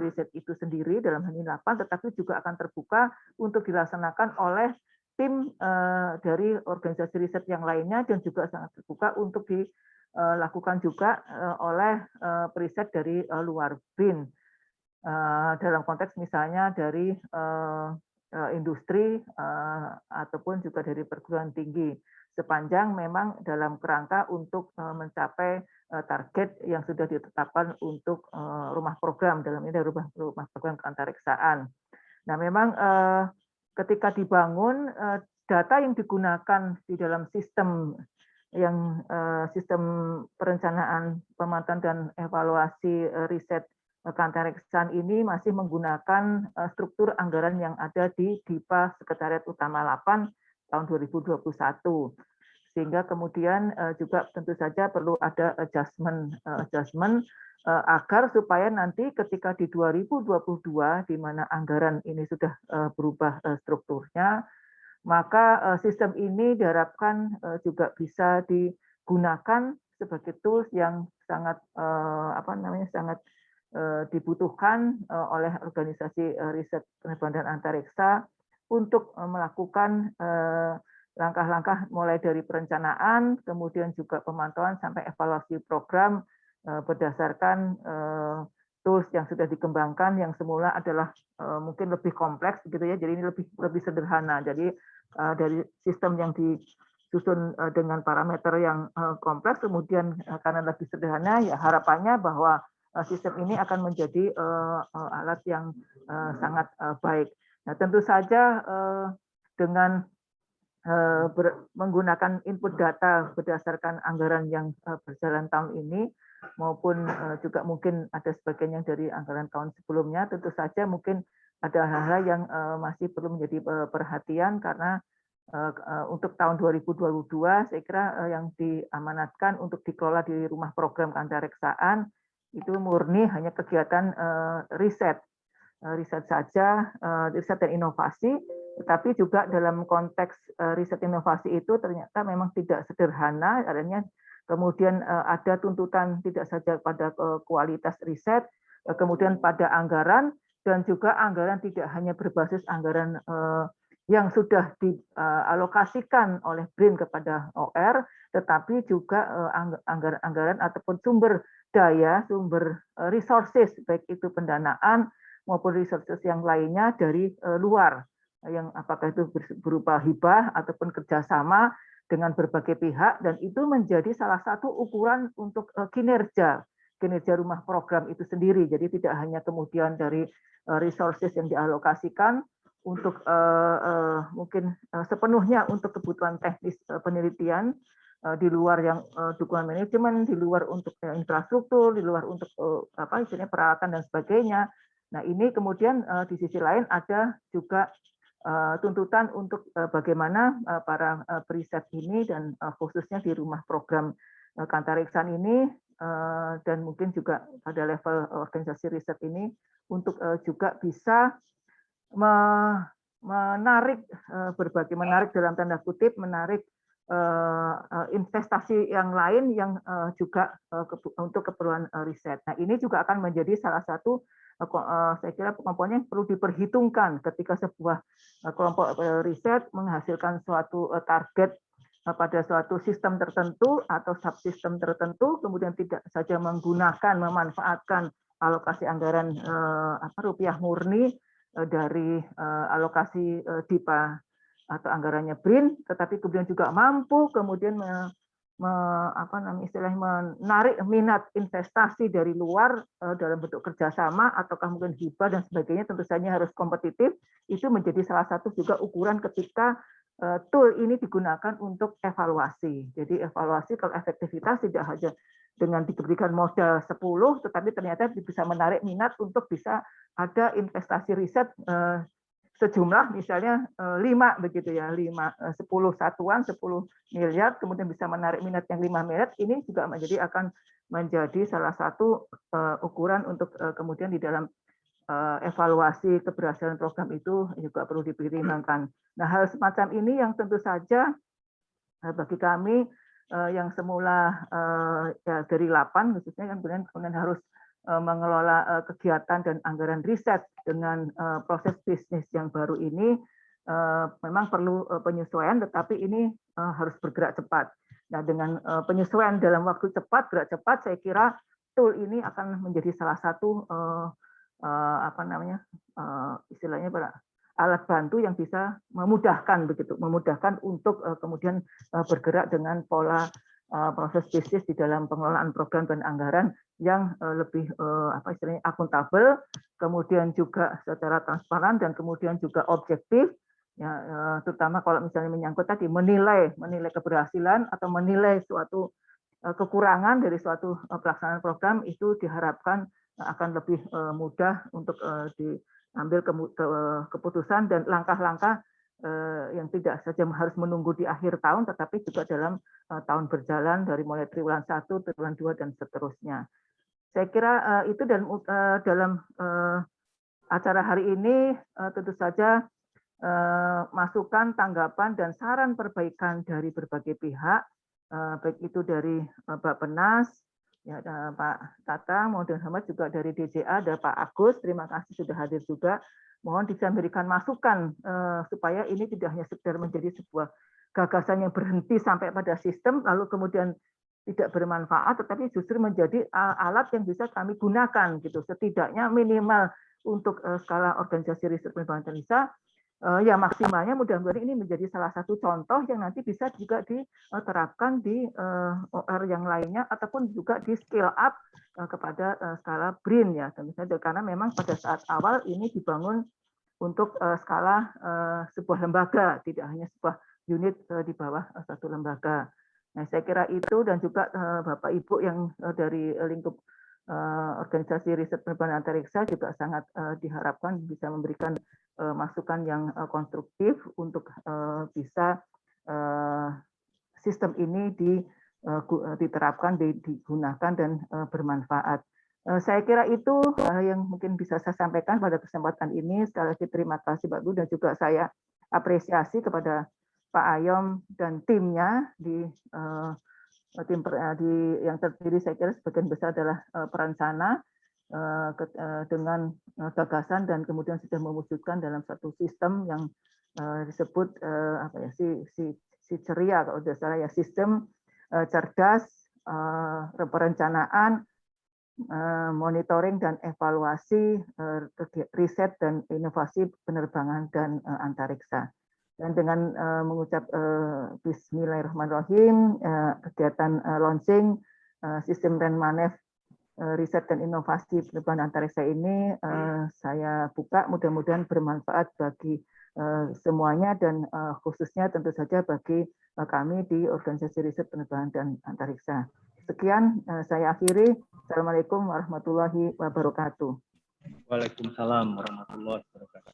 riset itu sendiri dalam hal ini 8, tetapi juga akan terbuka untuk dilaksanakan oleh tim dari organisasi riset yang lainnya dan juga sangat terbuka untuk dilakukan juga oleh periset dari luar BRIN. Dalam konteks misalnya dari industri ataupun juga dari perguruan tinggi, sepanjang memang dalam kerangka untuk mencapai target yang sudah ditetapkan untuk rumah program, dalam ini rumah program keantariksaan. Nah, memang ketika dibangun, data yang digunakan di dalam sistem sistem perencanaan, pemantauan dan evaluasi riset keantariksaan ini masih menggunakan struktur anggaran yang ada di DIPA Sekretariat Utama 8 tahun 2021. Sehingga kemudian juga tentu saja perlu ada adjustment agar supaya nanti ketika di 2022 di mana anggaran ini sudah berubah strukturnya, maka sistem ini diharapkan juga bisa digunakan sebagai tools yang sangat sangat dibutuhkan oleh organisasi riset penerbangan dan antariksa untuk melakukan langkah-langkah mulai dari perencanaan, kemudian juga pemantauan sampai evaluasi program berdasarkan tools yang sudah dikembangkan yang semula adalah mungkin lebih kompleks gitu ya, jadi ini lebih sederhana. Jadi dari sistem yang disusun dengan parameter yang kompleks, kemudian karena lebih sederhana, ya harapannya bahwa sistem ini akan menjadi alat yang sangat baik. Nah, tentu saja dengan menggunakan input data berdasarkan anggaran yang berjalan tahun ini, maupun juga mungkin ada sebagian yang dari anggaran tahun sebelumnya, tentu saja mungkin ada hal-hal yang masih perlu menjadi perhatian karena untuk tahun 2022 saya kira yang diamanatkan untuk dikelola di rumah program keantariksaan itu murni hanya kegiatan riset saja, riset dan inovasi, tetapi juga dalam konteks riset inovasi itu ternyata memang tidak sederhana, adanya kemudian ada tuntutan tidak saja pada kualitas riset, kemudian pada anggaran, dan juga anggaran tidak hanya berbasis anggaran yang sudah dialokasikan oleh BRIN kepada OR, tetapi juga anggaran ataupun sumber daya, sumber resources, baik itu pendanaan maupun resources yang lainnya dari luar, yang apakah itu berupa hibah ataupun kerjasama dengan berbagai pihak, dan itu menjadi salah satu ukuran untuk kinerja rumah program itu sendiri. Jadi tidak hanya kemudian dari resources yang dialokasikan untuk mungkin sepenuhnya untuk kebutuhan teknis penelitian, di luar yang dukungan manajemen, di luar untuk infrastruktur, di luar untuk istilahnya peralatan dan sebagainya. Nah, ini kemudian di sisi lain ada juga tuntutan untuk bagaimana para periset ini dan khususnya di rumah program keantariksaan ini dan mungkin juga pada level organisasi riset ini untuk juga bisa menarik dalam tanda kutip menarik investasi yang lain yang juga untuk keperluan riset. Nah, ini juga akan menjadi salah satu saya kira komponen yang perlu diperhitungkan ketika sebuah kelompok riset menghasilkan suatu target pada suatu sistem tertentu atau subsistem tertentu, kemudian tidak saja memanfaatkan alokasi anggaran rupiah murni dari alokasi DIPA atau anggarannya BRIN, tetapi kemudian juga mampu kemudian menarik minat investasi dari luar dalam bentuk kerjasama ataukah mungkin hibah dan sebagainya, tentu saja harus kompetitif. Itu menjadi salah satu juga ukuran ketika tool ini digunakan untuk evaluasi. Jadi evaluasi kalau efektivitas tidak hanya dengan diberikan modal 10, tetapi ternyata bisa menarik minat untuk bisa ada investasi riset sejumlah misalnya 5 begitu ya, 10 satuan, 10 miliar, kemudian bisa menarik minat yang 5 miliar, ini juga akan menjadi salah satu ukuran untuk kemudian di dalam evaluasi keberhasilan program itu juga perlu dipertimbangkan. Nah, hal semacam ini yang tentu saja bagi kami yang semula ya dari 8 khususnya kan kemudian harus mengelola kegiatan dan anggaran riset dengan proses bisnis yang baru ini memang perlu penyesuaian, tetapi ini harus bergerak cepat. Nah, dengan penyesuaian dalam waktu cepat, gerak cepat, saya kira tool ini akan menjadi salah satu apa namanya istilahnya alat bantu yang bisa memudahkan begitu, memudahkan untuk kemudian bergerak dengan pola proses bisnis di dalam pengelolaan program dan anggaran yang lebih apa istilahnya akuntabel, kemudian juga secara transparan dan kemudian juga objektif. Ya, terutama kalau misalnya menyangkut tadi menilai keberhasilan atau menilai suatu kekurangan dari suatu pelaksanaan program itu diharapkan akan lebih mudah untuk diambil keputusan dan langkah-langkah yang tidak saja harus menunggu di akhir tahun, tetapi juga dalam tahun berjalan dari mulai triwulan 1, triwulan 2, dan seterusnya. Saya kira itu, dan dalam acara hari ini tentu saja masukan, tanggapan, dan saran perbaikan dari berbagai pihak, baik itu dari Bappenas, ya, Pak Tatang, mohon sama juga dari DJA, ada Pak Agus, terima kasih sudah hadir juga. Mohon bisa memberikan masukan supaya ini tidak hanya sekedar menjadi sebuah gagasan yang berhenti sampai pada sistem, lalu kemudian tidak bermanfaat, tetapi justru menjadi alat yang bisa kami gunakan, gitu. Setidaknya minimal untuk skala organisasi riset pengembangan Indonesia, ya maksimalnya mudah-mudahan ini menjadi salah satu contoh yang nanti bisa juga diterapkan di OR yang lainnya ataupun juga di skill up kepada skala BRIN ya, tentu saja, karena memang pada saat awal ini dibangun untuk skala sebuah lembaga, tidak hanya sebuah unit di bawah satu lembaga. Nah, saya kira itu, dan juga Bapak Ibu yang dari lingkup organisasi riset penerbangan antariksa juga sangat diharapkan bisa memberikan masukan yang konstruktif untuk bisa sistem ini diterapkan, digunakan, dan bermanfaat. Saya kira itu yang mungkin bisa saya sampaikan pada kesempatan ini. Sekali lagi terima kasih Pak Guru, dan juga saya apresiasi kepada Pak Ayom dan timnya di tim yang terdiri, saya kira sebagian besar adalah perencana dengan gagasan dan kemudian sudah mewujudkan dalam satu sistem yang disebut apa ya, si ceria kalau tidak salah ya, sistem cerdas, perencanaan, monitoring dan evaluasi riset dan inovasi penerbangan dan antariksa. Dan dengan mengucap Bismillahirrahmanirrahim, kegiatan launching sistem Renmanef riset dan inovasi penerbangan antariksa ini saya buka, mudah-mudahan bermanfaat bagi semuanya, dan khususnya tentu saja bagi kami di Organisasi Riset Penerbangan dan Antariksa. Sekian saya akhiri. Assalamualaikum warahmatullahi wabarakatuh. Waalaikumsalam warahmatullahi wabarakatuh.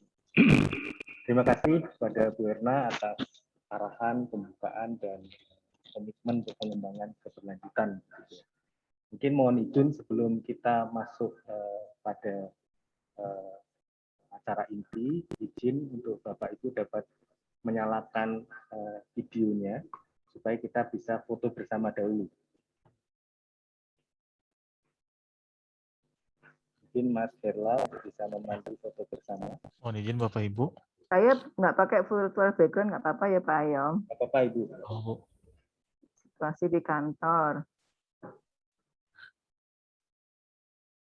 Terima kasih kepada Bu Erna atas arahan, pembukaan, dan komitmen untuk pengembangan keberlanjutan. Mungkin mohon izin sebelum kita masuk pada acara inti, izin untuk Bapak Ibu dapat menyalakan videonya supaya kita bisa foto bersama dahulu. Mungkin Mas Herla bisa memandu foto bersama. Mohon izin Bapak Ibu. Saya nggak pakai virtual background, nggak apa-apa ya Pak Ayom? Nggak apa-apa Ibu. Oh. Situasi di kantor.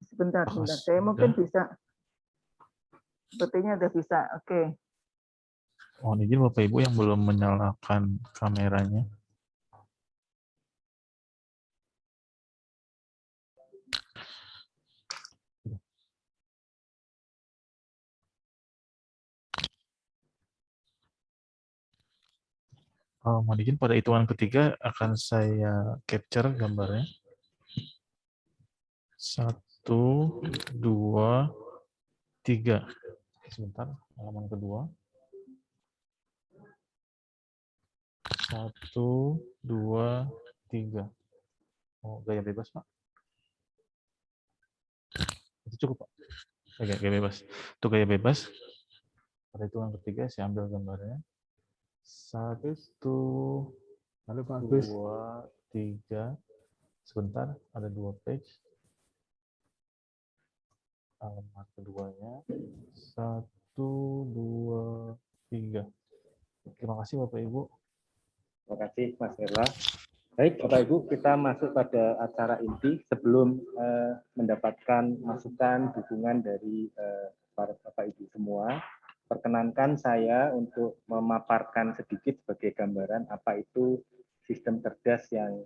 Sebentar. Saya mungkin bisa. Sepertinya udah bisa. Oke. Mohon izin Bapak Ibu yang belum menyalakan kameranya. Mohon izin pada hitungan ketiga akan saya capture gambarnya. 1, 2, 3. Sebentar, halaman kedua. 1, 2, 3. Oh, gaya bebas, Pak. Itu cukup, Pak. Gaya bebas. Itu gaya bebas. Pada hitungan ketiga saya ambil gambarnya. 1, Halo Pak Agus. 2, 3. Sebentar, ada 2 page. alamat keduanya. 1, 2, 3. Terima kasih Bapak Ibu. Terima kasih Mas Herla. Baik Bapak Ibu, kita masuk pada acara inti sebelum mendapatkan masukan dukungan dari para Bapak Ibu semua. Perkenankan saya untuk memaparkan sedikit sebagai gambaran apa itu sistem cerdas yang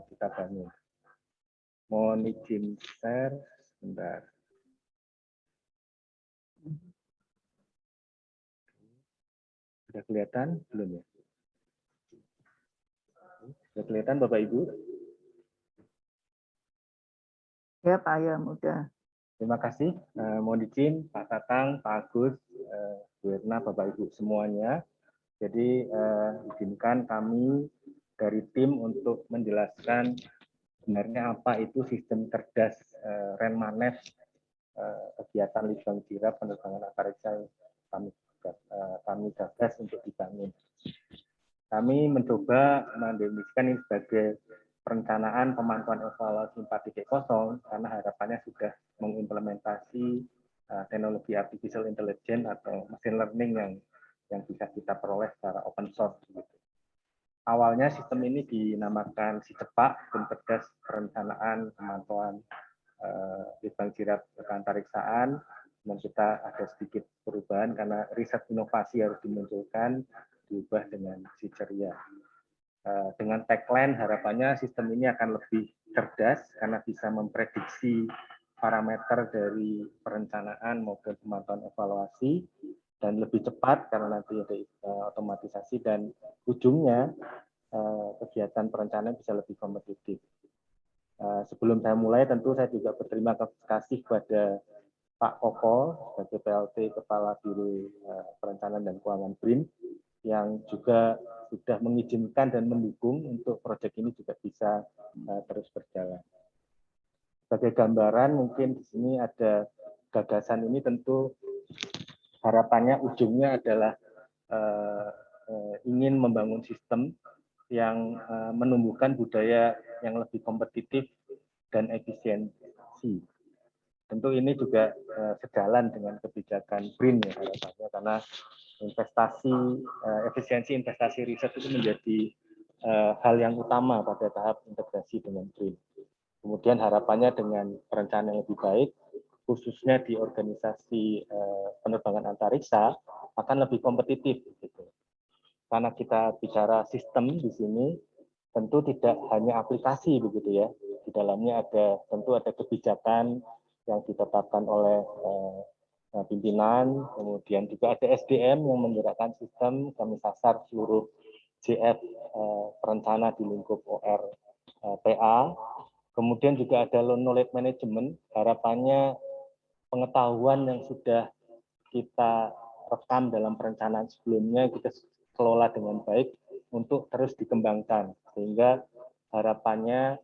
kita bangun. Mohon izin share sebentar. Sudah kelihatan belum ya? Sudah kelihatan Bapak Ibu? Ya Pak Ayam, udah. Terima kasih. Mohon izin Pak Tatang, Pak Agus, Bu Erna, Bapak Ibu semuanya. Jadi izinkan kami dari tim untuk menjelaskan sebenarnya apa itu sistem cerdas Renmanet kegiatan Litbang Jira penerbangan antariksa kami gagas untuk dibangun. Kami mencoba mendefinisikan ini sebagai perencanaan pemantauan evaluasi 4.0 karena harapannya sudah mengimplementasi teknologi artificial intelligence atau machine learning yang bisa kita peroleh secara open source. Awalnya sistem ini dinamakan SICEPA, Sistem Cerdas Perencanaan Pemantauan Litbang Jira Keantariksaan, dan kita ada sedikit perubahan karena riset inovasi harus dimunculkan, diubah dengan si ceria. Dengan tagline harapannya sistem ini akan lebih cerdas karena bisa memprediksi parameter dari perencanaan maupun pemantauan evaluasi, dan lebih cepat karena nanti ada otomatisasi, dan ujungnya kegiatan perencanaan bisa lebih kompetitif. Sebelum saya mulai, tentu saya juga berterima kasih kepada Pak Koko sebagai PLT Kepala Biro Perencanaan dan Keuangan BRIN yang juga sudah mengizinkan dan mendukung untuk proyek ini juga bisa terus berjalan. Sebagai gambaran, mungkin di sini ada gagasan ini tentu harapannya ujungnya adalah ingin membangun sistem yang menumbuhkan budaya yang lebih kompetitif dan efisiensi. Tentu ini juga sejalan dengan kebijakan BRIN ya harapannya, karena efisiensi investasi riset itu menjadi hal yang utama pada tahap integrasi dengan BRIN. Kemudian harapannya dengan perencanaan yang lebih baik, khususnya di organisasi penerbangan antariksa, akan lebih kompetitif. Gitu. Karena kita bicara sistem di sini, tentu tidak hanya aplikasi begitu ya. Di dalamnya tentu ada kebijakan yang ditetapkan oleh pimpinan, kemudian juga ada SDM yang menggerakkan sistem, kami sasar seluruh JF perencana di lingkup OR PA. Kemudian juga ada knowledge management, harapannya pengetahuan yang sudah kita rekam dalam perencanaan sebelumnya kita kelola dengan baik untuk terus dikembangkan, sehingga harapannya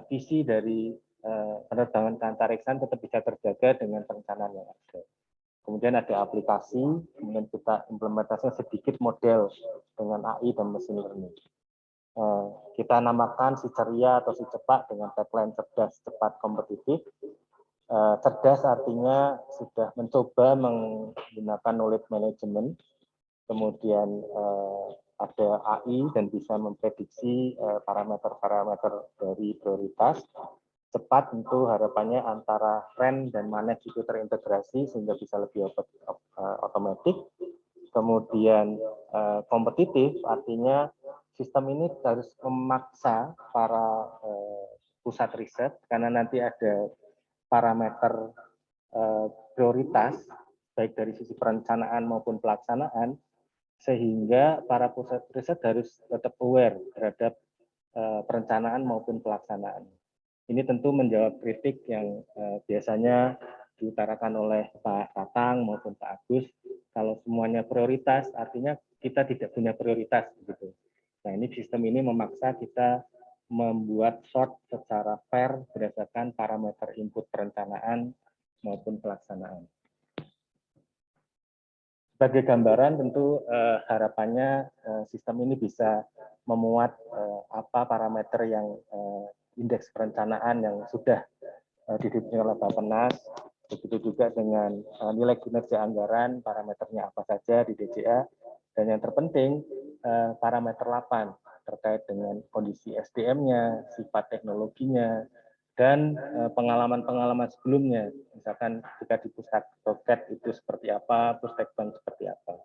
visi dari penerbangan keantariksaan tetap bisa terjaga dengan perencanaan yang ada. Kemudian ada aplikasi, kemudian kita implementasinya sedikit model dengan AI dan machine learning. Kita namakan si ceria atau si cepat dengan tagline cerdas, cepat, kompetitif. Cerdas artinya sudah mencoba menggunakan knowledge management, kemudian ada AI dan bisa memprediksi parameter-parameter dari prioritas. Cepat tentu harapannya antara REN dan manage itu terintegrasi sehingga bisa lebih otomatis. Kemudian kompetitif artinya sistem ini harus memaksa para pusat riset karena nanti ada parameter prioritas baik dari sisi perencanaan maupun pelaksanaan, sehingga para pusat riset harus tetap aware terhadap perencanaan maupun pelaksanaan. Ini tentu menjawab kritik yang biasanya diutarakan oleh Pak Tatang maupun Pak Agus. Kalau semuanya prioritas, artinya kita tidak punya prioritas. Gitu. Nah, ini sistem ini memaksa kita membuat sort secara fair berdasarkan parameter input perencanaan maupun pelaksanaan. Sebagai gambaran, tentu harapannya sistem ini bisa memuat apa parameter yang indeks perencanaan yang sudah didefinisikan oleh Bappenas, Begitu juga dengan nilai kinerja anggaran, parameternya apa saja di DJA, dan yang terpenting parameter 8 terkait dengan kondisi SDM-nya, sifat teknologinya, dan pengalaman-pengalaman sebelumnya. Misalkan jika di Pustek Roket itu seperti apa, Pustek Bank seperti apa.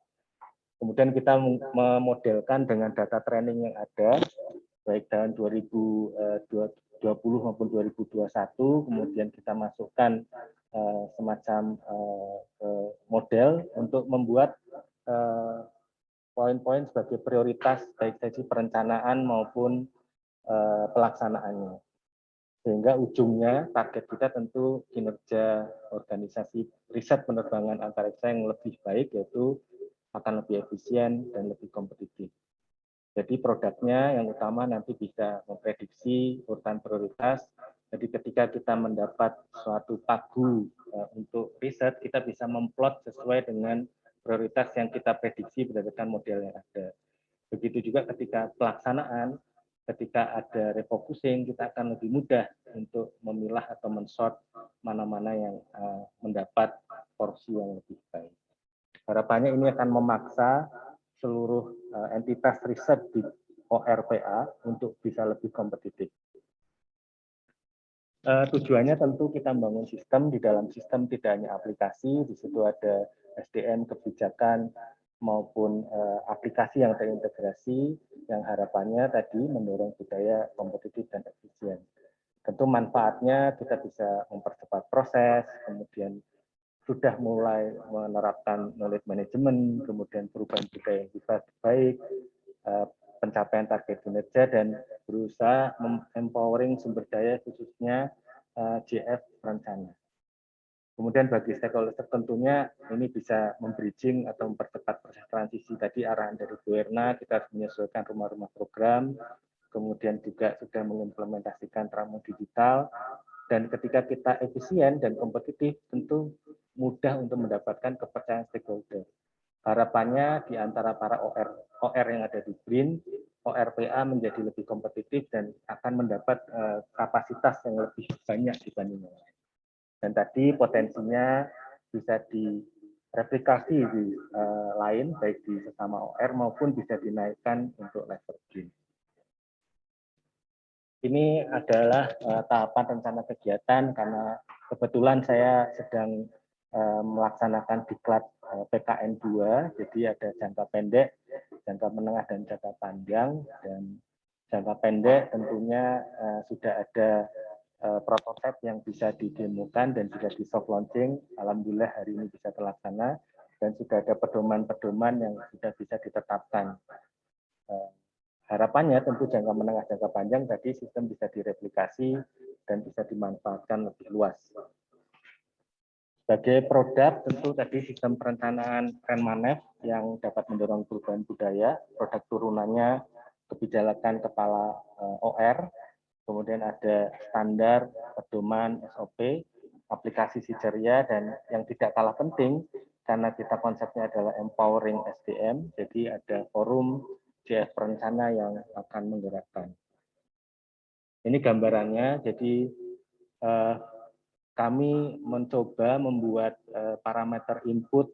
Kemudian kita memodelkan dengan data training yang ada, baik tahun 2020 maupun 2021, kemudian kita masukkan semacam model untuk membuat poin-poin sebagai prioritas baik dari perencanaan maupun pelaksanaannya. Sehingga ujungnya target kita tentu kinerja organisasi riset penerbangan antariksa yang lebih baik, yaitu akan lebih efisien dan lebih kompetitif. Jadi produknya yang utama nanti bisa memprediksi urutan prioritas. Jadi ketika kita mendapat suatu pagu untuk riset, kita bisa memplot sesuai dengan prioritas yang kita prediksi berdasarkan model yang ada. Begitu juga ketika pelaksanaan, ketika ada refocusing, kita akan lebih mudah untuk memilah atau mensort mana-mana yang mendapat porsi yang lebih baik. Harapannya ini akan memaksa seluruh entitas riset di ORPA untuk bisa lebih kompetitif. Tujuannya tentu kita membangun sistem, di dalam sistem tidak hanya aplikasi, di situ ada SDM, kebijakan, maupun aplikasi yang terintegrasi, yang harapannya tadi mendorong budaya kompetitif dan efisien. Tentu manfaatnya kita bisa mempercepat proses, kemudian sudah mulai menerapkan knowledge management, kemudian perubahan budaya yang bisa baik, pencapaian target kinerja, dan berusaha empowering sumber daya khususnya JF perencana. Kemudian bagi stakeholder tentunya ini bisa membridging atau mempercepat proses transisi. Tadi arahan dari Bu Erna, kita harus menyesuaikan rumah-rumah program, kemudian juga sudah mengimplementasikan Tramo Digital, dan ketika kita efisien dan kompetitif tentu mudah untuk mendapatkan kepercayaan stakeholder. Harapannya di antara para OR yang ada di BRIN, ORPA menjadi lebih kompetitif dan akan mendapat kapasitas yang lebih banyak dibanding yang lain. Dan tadi potensinya bisa direplikasi di lain, baik di sesama OR maupun bisa dinaikkan untuk level BRIN. Ini adalah tahapan rencana kegiatan karena kebetulan saya sedang melaksanakan diklat PKN 2, jadi ada jangka pendek, jangka menengah, dan jangka panjang. Dan jangka pendek tentunya sudah ada prototipe yang bisa didemokan dan juga di soft launching. Alhamdulillah hari ini bisa terlaksana dan sudah ada pedoman-pedoman yang sudah bisa ditetapkan. Harapannya tentu jangka menengah, jangka panjang tadi sistem bisa direplikasi dan bisa dimanfaatkan lebih luas. Sebagai produk tentu tadi sistem perencanaan Renmanef yang dapat mendorong perubahan budaya, produk turunannya kebijakan kepala OR, kemudian ada standar, pedoman, SOP, aplikasi Siceria, dan yang tidak kalah penting karena kita konsepnya adalah empowering SDM, jadi ada forum JF perencana yang akan menggerakkan. Ini gambarannya, jadi kami mencoba membuat parameter input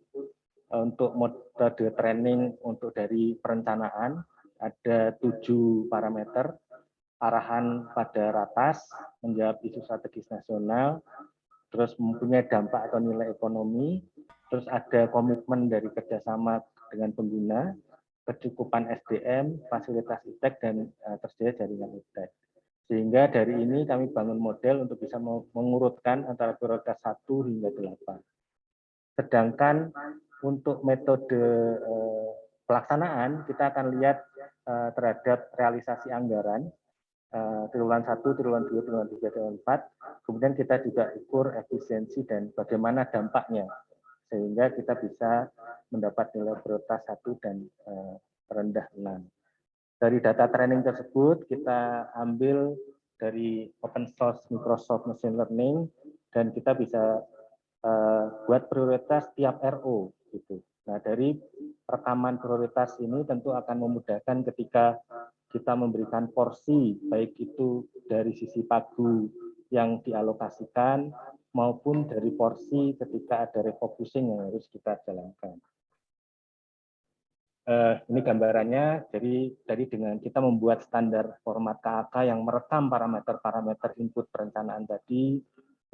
untuk metode training untuk dari perencanaan, ada 7 parameter, arahan pada ratas, menjawab isu strategis nasional, terus mempunyai dampak atau nilai ekonomi, terus ada komitmen dari kerjasama dengan pengguna, kecukupan SDM, fasilitas iptek, dan tersedia jaringan iptek. Sehingga dari ini kami bangun model untuk bisa mengurutkan antara prioritas 1 hingga 8. Sedangkan untuk metode pelaksanaan, kita akan lihat terhadap realisasi anggaran, triwulan 1, triwulan 2, triwulan 3, triwulan 4. Kemudian kita juga ukur efisiensi dan bagaimana dampaknya. Sehingga kita bisa mendapat nilai prioritas 1 dan terendah 6. Dari data training tersebut kita ambil dari open source Microsoft Machine Learning dan kita bisa buat prioritas tiap RO gitu. Nah, dari rekaman prioritas ini tentu akan memudahkan ketika kita memberikan porsi baik itu dari sisi pagu yang dialokasikan maupun dari porsi ketika ada refocusing yang harus kita jalankan. Ini gambarannya, jadi dengan kita membuat standar format KAK yang merekam parameter-parameter input perencanaan tadi,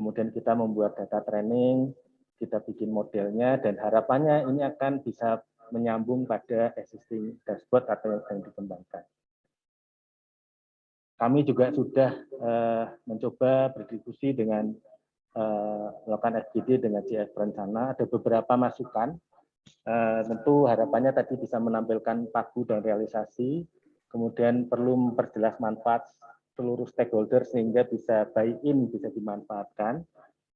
kemudian kita membuat data training, kita bikin modelnya, dan harapannya ini akan bisa menyambung pada existing dashboard atau yang sedang dikembangkan. Kami juga sudah mencoba berdiskusi dengan melakukan FGD dengan CF Perencana, ada beberapa masukan. Tentu harapannya tadi bisa menampilkan pagu dan realisasi, kemudian perlu memperjelas manfaat seluruh stakeholder sehingga bisa buy-in, bisa dimanfaatkan.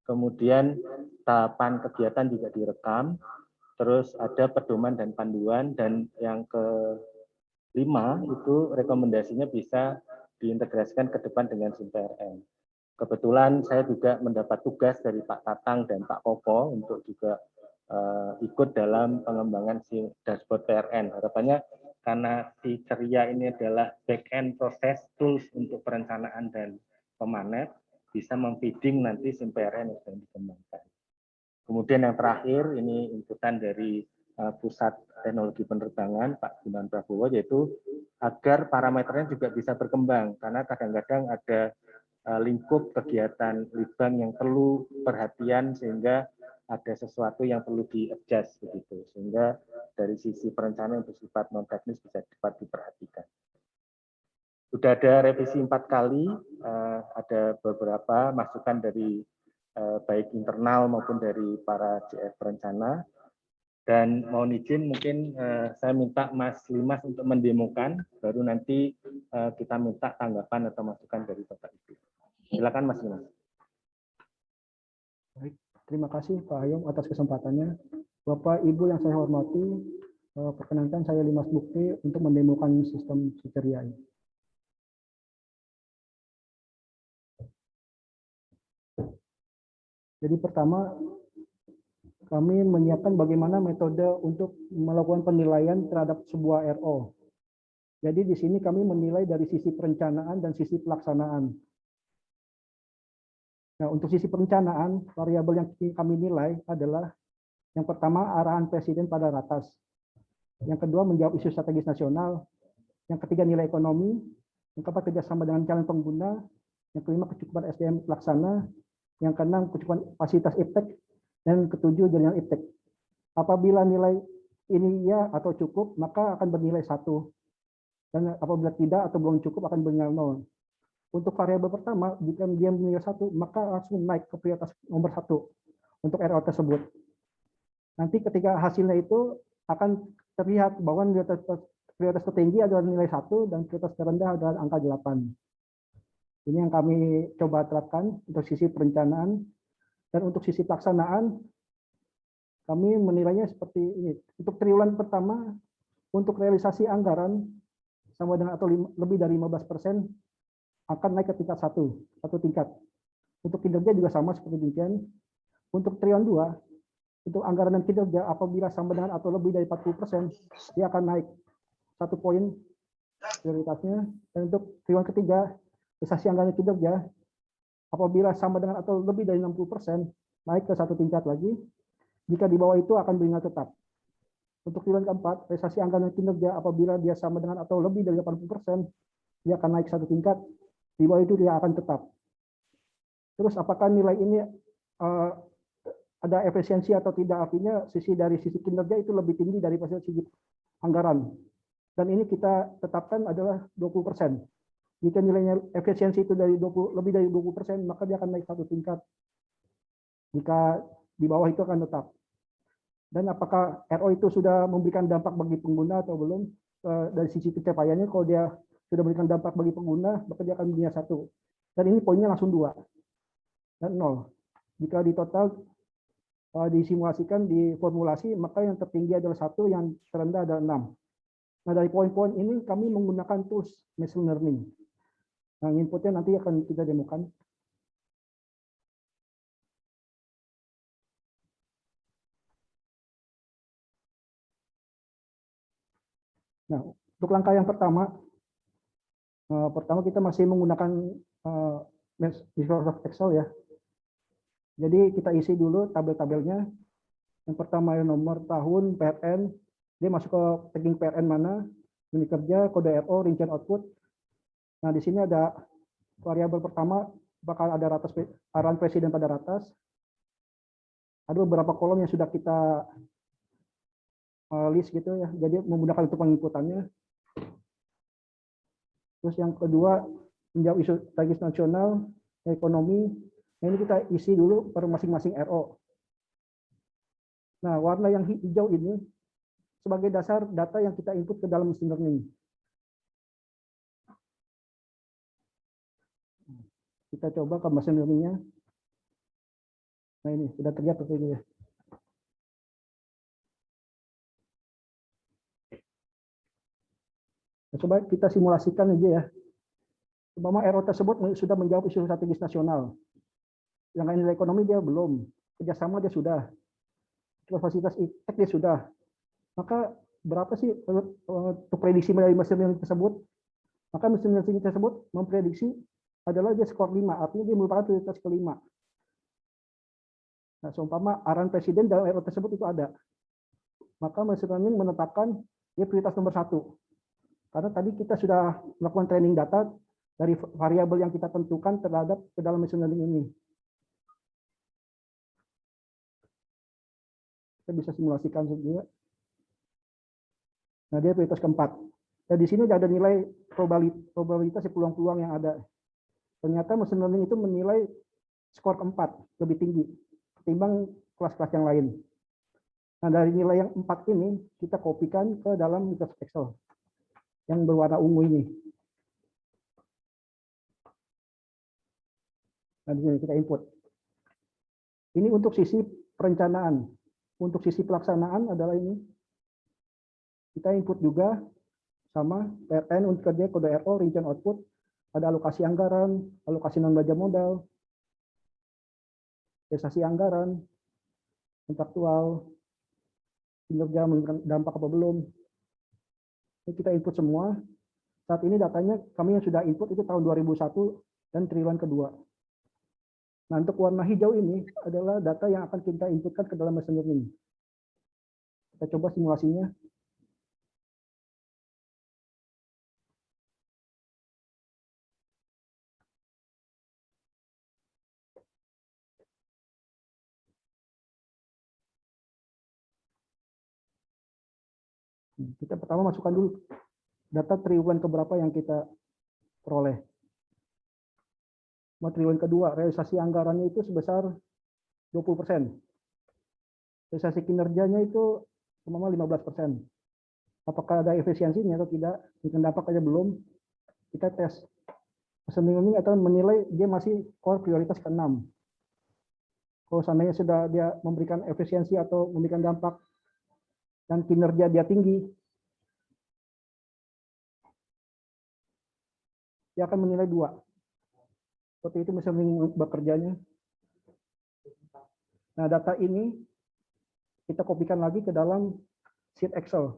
Kemudian tahapan kegiatan juga direkam, terus ada pedoman dan panduan, dan yang kelima itu rekomendasinya bisa diintegrasikan ke depan dengan SIM-PRN. Kebetulan saya juga mendapat tugas dari Pak Tatang dan Pak Koko untuk juga ikut dalam pengembangan si dashboard PRN. Harapannya karena si Ceria ini adalah back-end proses tools untuk perencanaan dan pemanet, bisa memfeeding nanti SIM PRN yang sedang dikembangkan. Kemudian yang terakhir, ini inputan dari Pusat Teknologi Penerbangan, Pak Gunawan Prabowo, yaitu agar parameternya juga bisa berkembang, karena kadang-kadang ada lingkup kegiatan litbang yang perlu perhatian sehingga ada sesuatu yang perlu di-adjust begitu, sehingga dari sisi perencanaan yang bersifat non teknis bisa cepat diperhatikan. Sudah ada revisi 4 kali, ada beberapa masukan dari baik internal maupun dari para CF perencana, dan mohon izin mungkin saya minta Mas Limas untuk mendemokan, baru nanti kita minta tanggapan atau masukan dari Bapak Ibu. Silakan Mas Limas. Baik, terima kasih Pak Hayom atas kesempatannya. Bapak Ibu yang saya hormati, perkenankan saya Limas Bukti untuk mendemokan sistem Ceria ini. Jadi pertama, kami menyiapkan bagaimana metode untuk melakukan penilaian terhadap sebuah RO. Jadi di sini kami menilai dari sisi perencanaan dan sisi pelaksanaan. Nah, untuk sisi perencanaan, variabel yang kami nilai adalah yang pertama arahan Presiden pada ratas. Yang kedua menjawab isu strategis nasional. Yang ketiga nilai ekonomi. Yang keempat kerjasama dengan calon pengguna. Yang kelima kecukupan SDM pelaksana. Yang keenam kecukupan fasilitas iptek. Dan ketujuh jaringan iptek. Apabila nilai ini ya atau cukup, maka akan bernilai 1. Dan apabila tidak atau belum cukup akan bernilai 0. Untuk variabel pertama, jika dia bernilai 1, maka langsung naik ke prioritas nomor 1 untuk RO tersebut. Nanti ketika hasilnya itu akan terlihat bahwa prioritas tertinggi adalah nilai 1 dan prioritas terendah adalah angka 8. Ini yang kami coba terapkan untuk sisi perencanaan. Dan untuk sisi pelaksanaan, kami menilainya seperti ini. Untuk triwulan pertama, untuk realisasi anggaran sama dengan atau lebih dari 15% akan naik ke tingkat 1 tingkat. Untuk kinerja juga sama seperti demikian. Untuk triwulan 2, untuk anggaran dan kinerja apabila sama dengan atau lebih dari 40%, dia akan naik 1 poin prioritasnya. Dan untuk triwulan ketiga, realisasi anggaran dan kinerja apabila sama dengan atau lebih dari 60%, naik ke 1 tingkat lagi. Jika di bawah itu akan bernilai tetap. Untuk triwulan keempat, realisasi anggaran dan kinerja apabila dia sama dengan atau lebih dari 80%, dia akan naik 1 tingkat. Di bawah itu dia akan tetap. Terus apakah nilai ini ada efisiensi atau tidak? Artinya dari sisi kinerja itu lebih tinggi daripada sisi anggaran. Dan ini kita tetapkan adalah 20%. Jika nilainya efisiensi itu lebih dari 20%, maka dia akan naik 1 tingkat. Jika di bawah itu akan tetap. Dan apakah RO itu sudah memberikan dampak bagi pengguna atau belum? Dari sisi pencapaiannya, kalau dia sudah memberikan dampak bagi pengguna, maka dia akan bernilai 1. Dan ini poinnya langsung 2 dan 0. Jika di total disimulasikan, diformulasi, maka yang tertinggi adalah 1, yang terendah adalah 6. Nah, dari poin-poin ini kami menggunakan tools machine learning. Nah, inputnya nanti akan kita demokan. Nah, untuk langkah yang pertama kita masih menggunakan Microsoft Excel ya. Jadi kita isi dulu tabel-tabelnya. Yang pertama nomor tahun, PRN, dia masuk ke tagging PRN mana, unit kerja, kode RO, rincian output. Nah, di sini ada variabel pertama, bakal ada ratas arahan presiden pada ratas. Ada beberapa kolom yang sudah kita list gitu ya, jadi memudahkan untuk penginputannya. Terus yang kedua, menjawab isu strategis nasional, ekonomi. Nah, ini kita isi dulu per masing-masing RO. Nah, warna yang hijau ini sebagai dasar data yang kita input ke dalam machine learning. Kita coba ke machine learning-nya. Nah, ini sudah terlihat seperti ini ya. Nah, coba kita simulasikan aja ya. Umpama RO tersebut sudah menjawab isu strategis nasional. Yang lain nilai ekonomi dia belum. Kerjasama dia sudah. Fasilitas iptek dia sudah. Maka berapa sih untuk prediksi dari mesin learning tersebut? Maka mesin learning tersebut memprediksi adalah dia skor 5, artinya dia merupakan prioritas kelima. Nah, seumpama arahan presiden dalam RO tersebut itu ada. Maka mesin learning menetapkan dia prioritas nomor 1. Karena tadi kita sudah melakukan training data dari variabel yang kita tentukan terhadap ke dalam mesin learning ini. Kita bisa simulasikan juga. Nah, dia prioritas keempat. Dan di sini ada nilai probabilitas peluang-peluang yang ada. Ternyata mesin learning itu menilai skor keempat lebih tinggi ketimbang kelas-kelas yang lain. Nah, dari nilai yang 4 ini kita kopikan ke dalam Microsoft Excel yang berwarna ungu ini. Nah, di sini kita input. Ini untuk sisi perencanaan. Untuk sisi pelaksanaan adalah ini. Kita input juga sama PRN untuk kerja kode RO, rincian output, ada alokasi anggaran, alokasi non belanja modal, investasi anggaran, kontraktual, kinerja memberikan dampak apa belum. Ini kita input semua. Saat ini datanya kami yang sudah input itu tahun 2001 dan triwulan kedua. Nah, untuk warna hijau ini adalah data yang akan kita inputkan ke dalam machine learning. Kita coba simulasinya. Kita pertama masukkan dulu data triwulan keberapa yang kita peroleh. Triwulan kedua, realisasi anggarannya itu sebesar 20%. Realisasi kinerjanya itu cuma 15%. Apakah ada efisiensinya atau tidak? Dengan dampak aja belum. Kita tes. Machine learning akan menilai dia masih core prioritas ke-6. Kalau seandainya sudah dia memberikan efisiensi atau memberikan dampak dan kinerja dia tinggi, dia akan menilai 2. Seperti itu machine learning bekerjanya. Nah, data ini kita kopikan lagi ke dalam sheet Excel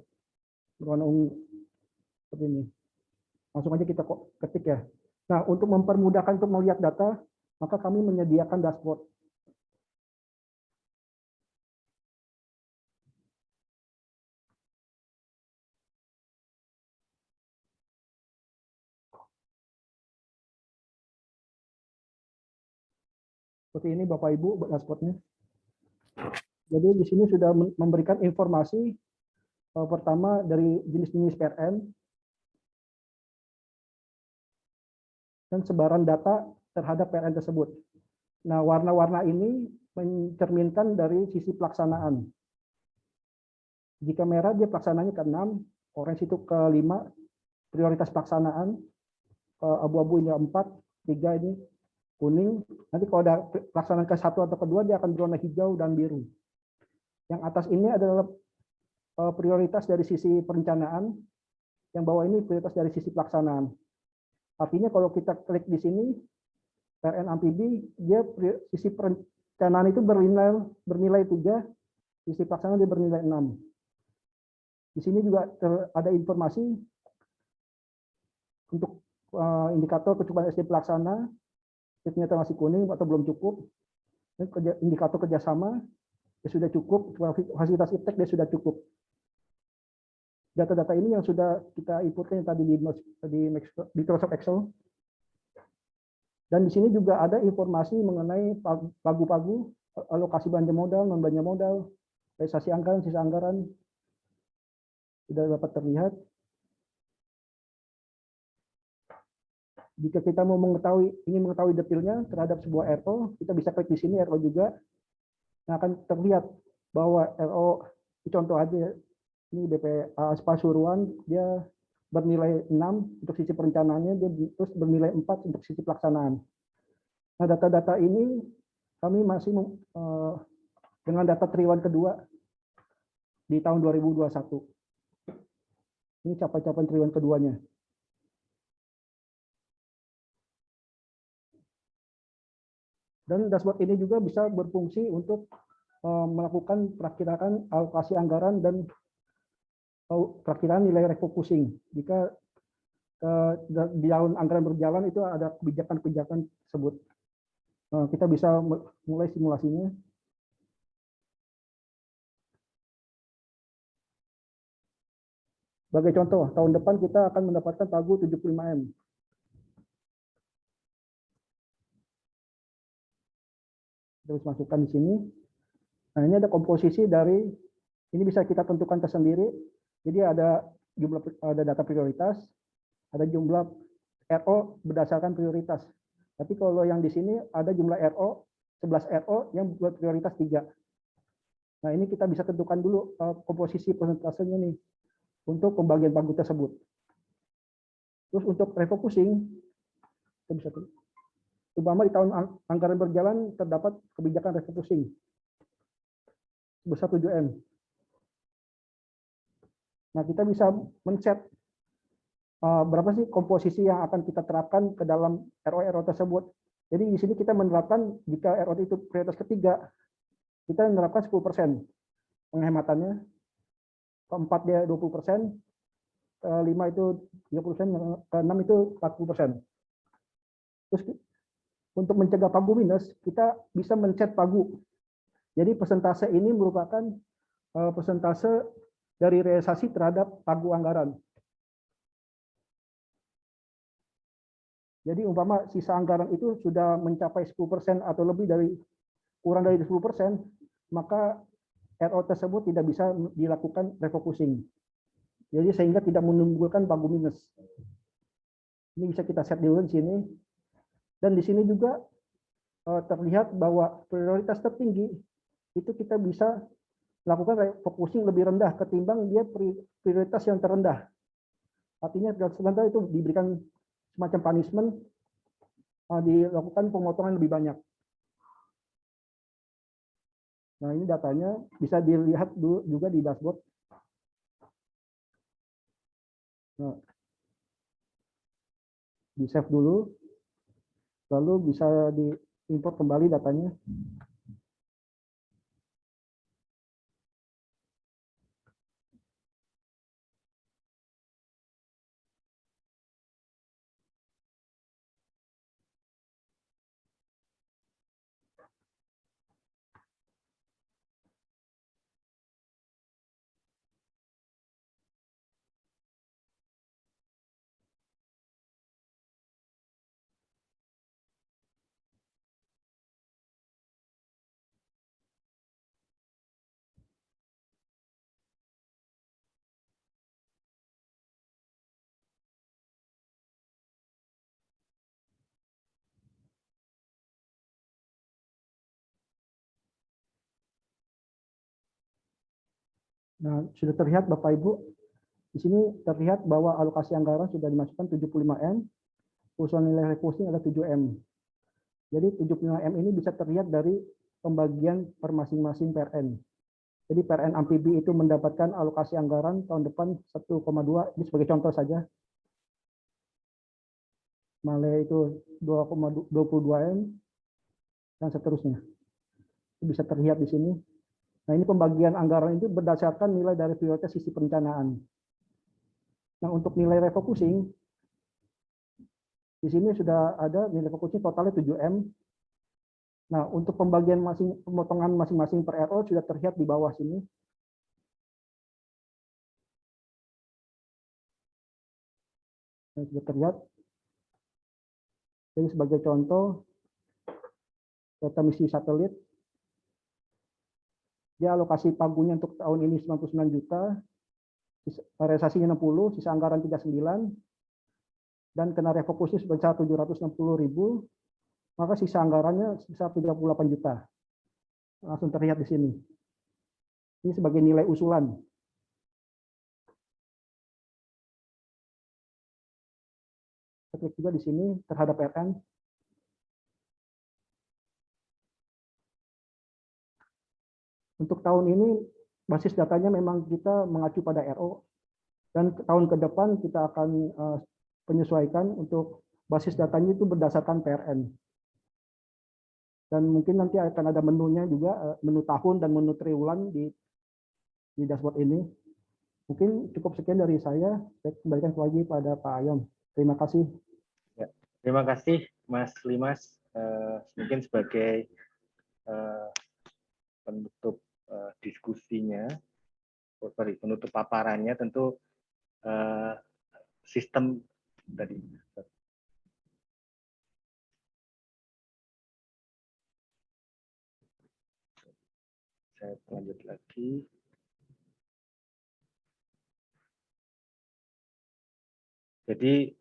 berwarna ungu seperti ini. Langsung aja kita ketik ya. Nah, untuk mempermudahkan untuk melihat data, maka kami menyediakan dashboard. Seperti ini Bapak Ibu dashboardnya. Jadi di sini sudah memberikan informasi pertama dari jenis-jenis PRN dan sebaran data terhadap PRN tersebut. Nah, warna-warna ini mencerminkan dari sisi pelaksanaan. Jika merah dia pelaksananya ke-6, orange itu ke-5, prioritas pelaksanaan, abu-abu ini 4, 3 ini kuning. Nanti kalau ada pelaksanaan ke-1 atau ke-2 dia akan berwarna hijau dan biru. Yang atas ini adalah prioritas dari sisi perencanaan, yang bawah ini prioritas dari sisi pelaksanaan. Artinya kalau kita klik di sini, PRN amfibi, dia sisi perencanaan itu bernilai 3, sisi pelaksanaan dia bernilai 6. Di sini juga ada informasi untuk indikator kecukupan SD pelaksana, ternyata masih kuning atau belum cukup. Dan indikator kerjasama dia sudah cukup, fasilitas iptek dia sudah cukup. Data-data ini yang sudah kita inputkan yang tadi di Microsoft Excel. Dan di sini juga ada informasi mengenai pagu-pagu, alokasi belanja modal, non belanja modal, realisasi anggaran, sisa anggaran, sudah dapat terlihat. Jika kita mau ingin mengetahui detailnya terhadap sebuah RO, kita bisa klik di sini RO juga. Nah, akan terlihat bahwa RO, contoh aja, ini BPA Pasuruan, dia bernilai 6 untuk sisi perencanaannya, dia terus bernilai 4 untuk sisi pelaksanaan. Nah, data-data ini kami masih dengan data triwulan kedua di tahun 2021. Ini capaian triwulan keduanya. Dan dashboard ini juga bisa berfungsi untuk melakukan perakiraan alokasi anggaran dan perakiraan nilai refocusing. Jika di tahun anggaran berjalan itu ada kebijakan-kebijakan tersebut. Kita bisa mulai simulasinya. Sebagai contoh, tahun depan kita akan mendapatkan pagu 75M. Terus masukkan di sini. Nah, ini ada komposisi dari, ini bisa kita tentukan tersendiri. Jadi ada data prioritas, ada jumlah RO berdasarkan prioritas. Tapi kalau yang di sini ada jumlah RO, 11 RO yang buat prioritas 3. Nah, ini kita bisa tentukan dulu komposisi persentasenya nih untuk pembagian pagu tersebut. Terus untuk refocusing, kita bisa tulis. Terutama di tahun anggaran berjalan terdapat kebijakan refocusing sebesar 7M. Nah, kita bisa men-set berapa sih komposisi yang akan kita terapkan ke dalam RO tersebut. Jadi di sini kita menerapkan jika RO itu prioritas ketiga, kita menerapkan 10% penghematannya, keempat dia 20%, kelima itu 30%, keenam itu 40%. Terus untuk mencegah pagu minus, kita bisa men-set pagu. Jadi persentase ini merupakan persentase dari realisasi terhadap pagu anggaran. Jadi umpama sisa anggaran itu sudah mencapai 10% atau lebih dari kurang dari 10%, maka RO tersebut tidak bisa dilakukan refocusing. Jadi sehingga tidak menimbulkan pagu minus. Ini bisa kita set dulu di sini. Dan di sini juga terlihat bahwa prioritas tertinggi itu kita bisa lakukan refocusing lebih rendah ketimbang dia prioritas yang terendah. Artinya prioritas terendah itu diberikan semacam punishment, dilakukan pemotongan lebih banyak. Nah, ini datanya bisa dilihat dulu juga di dashboard. Nah, di save dulu, lalu bisa diimport kembali datanya. Nah, sudah terlihat Bapak Ibu, di sini terlihat bahwa alokasi anggaran sudah dimasukkan 75M, usulan nilai refocusing ada 7M. Jadi 75M ini bisa terlihat dari pembagian per masing-masing PRN. Jadi PRN amfibi itu mendapatkan alokasi anggaran tahun depan 1,2, ini sebagai contoh saja. Male itu 2,22M, dan seterusnya. Itu bisa terlihat di sini. Nah, ini pembagian anggaran itu berdasarkan nilai dari prioritas sisi perencanaan. Nah, untuk nilai refocusing, di sini sudah ada nilai refocusing totalnya 7M. Nah, untuk pembagian pemotongan masing-masing per RO sudah terlihat di bawah sini. Sudah terlihat. Jadi sebagai contoh, data misi satelit, dia alokasi pagunya untuk tahun ini 99 juta, realisasinya 60, sisa anggaran 39, dan kena refokusnya sebesar 760.000, maka sisa anggarannya sebesar 38 juta. Langsung terlihat di sini. Ini sebagai nilai usulan. Kita klik juga di sini terhadap RN. Untuk tahun ini basis datanya memang kita mengacu pada RO, dan tahun ke depan kita akan penyesuaikan untuk basis datanya itu berdasarkan PRN. Dan mungkin nanti akan ada menunya juga, menu tahun dan menu triwulan di dashboard ini. Mungkin cukup sekian dari saya kembalikan lagi pada Pak Ayom. Terima kasih. Ya, terima kasih Mas Limas. Mungkin sebagai penutup diskusinya, penutup paparannya, tentu sistem tadi. Saya lanjut lagi. Jadi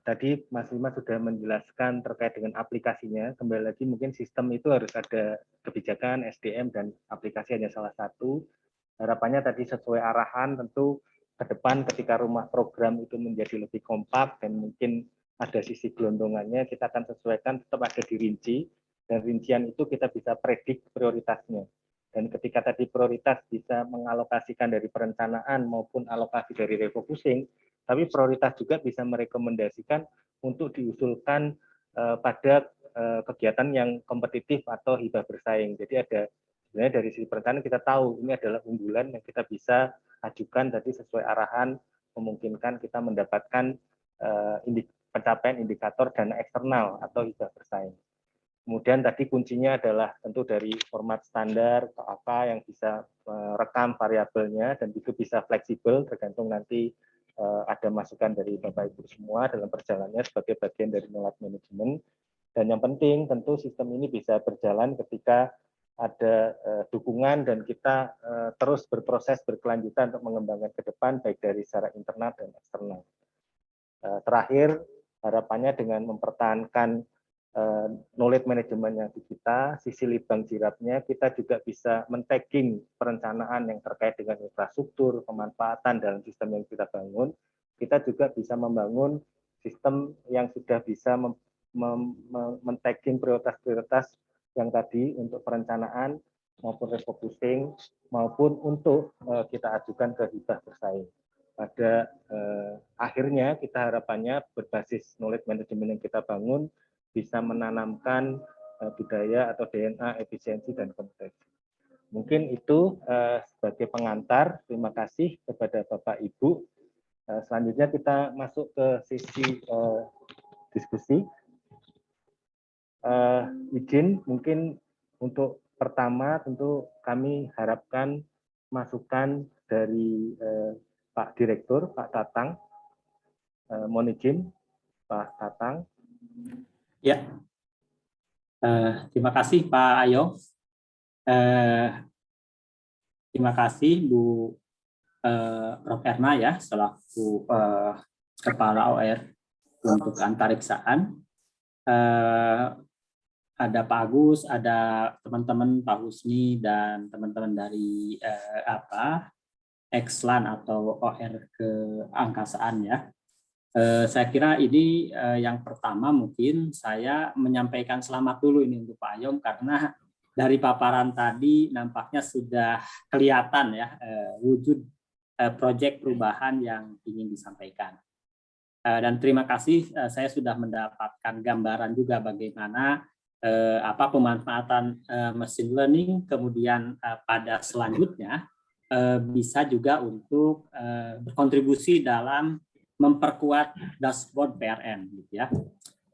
tadi Mas Limas sudah menjelaskan terkait dengan aplikasinya. Kembali lagi mungkin sistem itu harus ada kebijakan, SDM, dan aplikasi hanya salah satu. Harapannya tadi sesuai arahan, tentu ke depan ketika rumah program itu menjadi lebih kompak dan mungkin ada sisi gelondongannya, kita akan sesuaikan, tetap ada dirinci, dan rincian itu kita bisa predik prioritasnya. Dan ketika tadi prioritas bisa mengalokasikan dari perencanaan maupun alokasi dari refocusing, tapi prioritas juga bisa merekomendasikan untuk diusulkan pada kegiatan yang kompetitif atau hibah bersaing. Jadi ada sebenarnya dari sisi perencanaan kita tahu ini adalah unggulan yang kita bisa ajukan tadi sesuai arahan, memungkinkan kita mendapatkan pencapaian indikator dana eksternal atau hibah bersaing. Kemudian tadi kuncinya adalah tentu dari format standar atau apa yang bisa merekam variabelnya dan itu bisa fleksibel tergantung nanti ada masukan dari Bapak Ibu semua dalam perjalanannya sebagai bagian dari knowledge management. Dan yang penting tentu sistem ini bisa berjalan ketika ada dukungan dan kita terus berproses berkelanjutan untuk mengembangkan ke depan baik dari secara internal dan eksternal. Terakhir, harapannya dengan mempertahankan knowledge management yang di kita, sisi libang jiratnya, kita juga bisa men-tagging perencanaan yang terkait dengan infrastruktur, pemanfaatan dalam sistem yang kita bangun. Kita juga bisa membangun sistem yang sudah bisa men-tagging prioritas-prioritas yang tadi untuk perencanaan maupun refocusing maupun untuk kita ajukan ke hibah bersaing. Pada akhirnya kita harapannya berbasis knowledge management yang kita bangun bisa menanamkan budaya atau DNA efisiensi dan kompetensi. Mungkin itu sebagai pengantar. Terima kasih kepada Bapak Ibu. Selanjutnya kita masuk ke sisi diskusi. Izin mungkin untuk pertama tentu kami harapkan masukan dari Pak Direktur, Pak Tatang. Mohon izin, Pak Tatang. Ya, terima kasih Pak Ayo. Terima kasih Bu Prof. Erna ya selaku Kepala OR untuk antariksaan. Ada Pak Agus, ada teman-teman Pak Husni dan teman-teman dari Ekslan atau OR keangkasaan ya. Saya kira ini yang pertama mungkin saya menyampaikan selamat dulu ini untuk Pak Ayom karena dari paparan tadi nampaknya sudah kelihatan ya wujud proyek perubahan yang ingin disampaikan. Dan terima kasih saya sudah mendapatkan gambaran juga bagaimana pemanfaatan machine learning kemudian pada selanjutnya bisa juga untuk berkontribusi dalam memperkuat dashboard PRN gitu ya.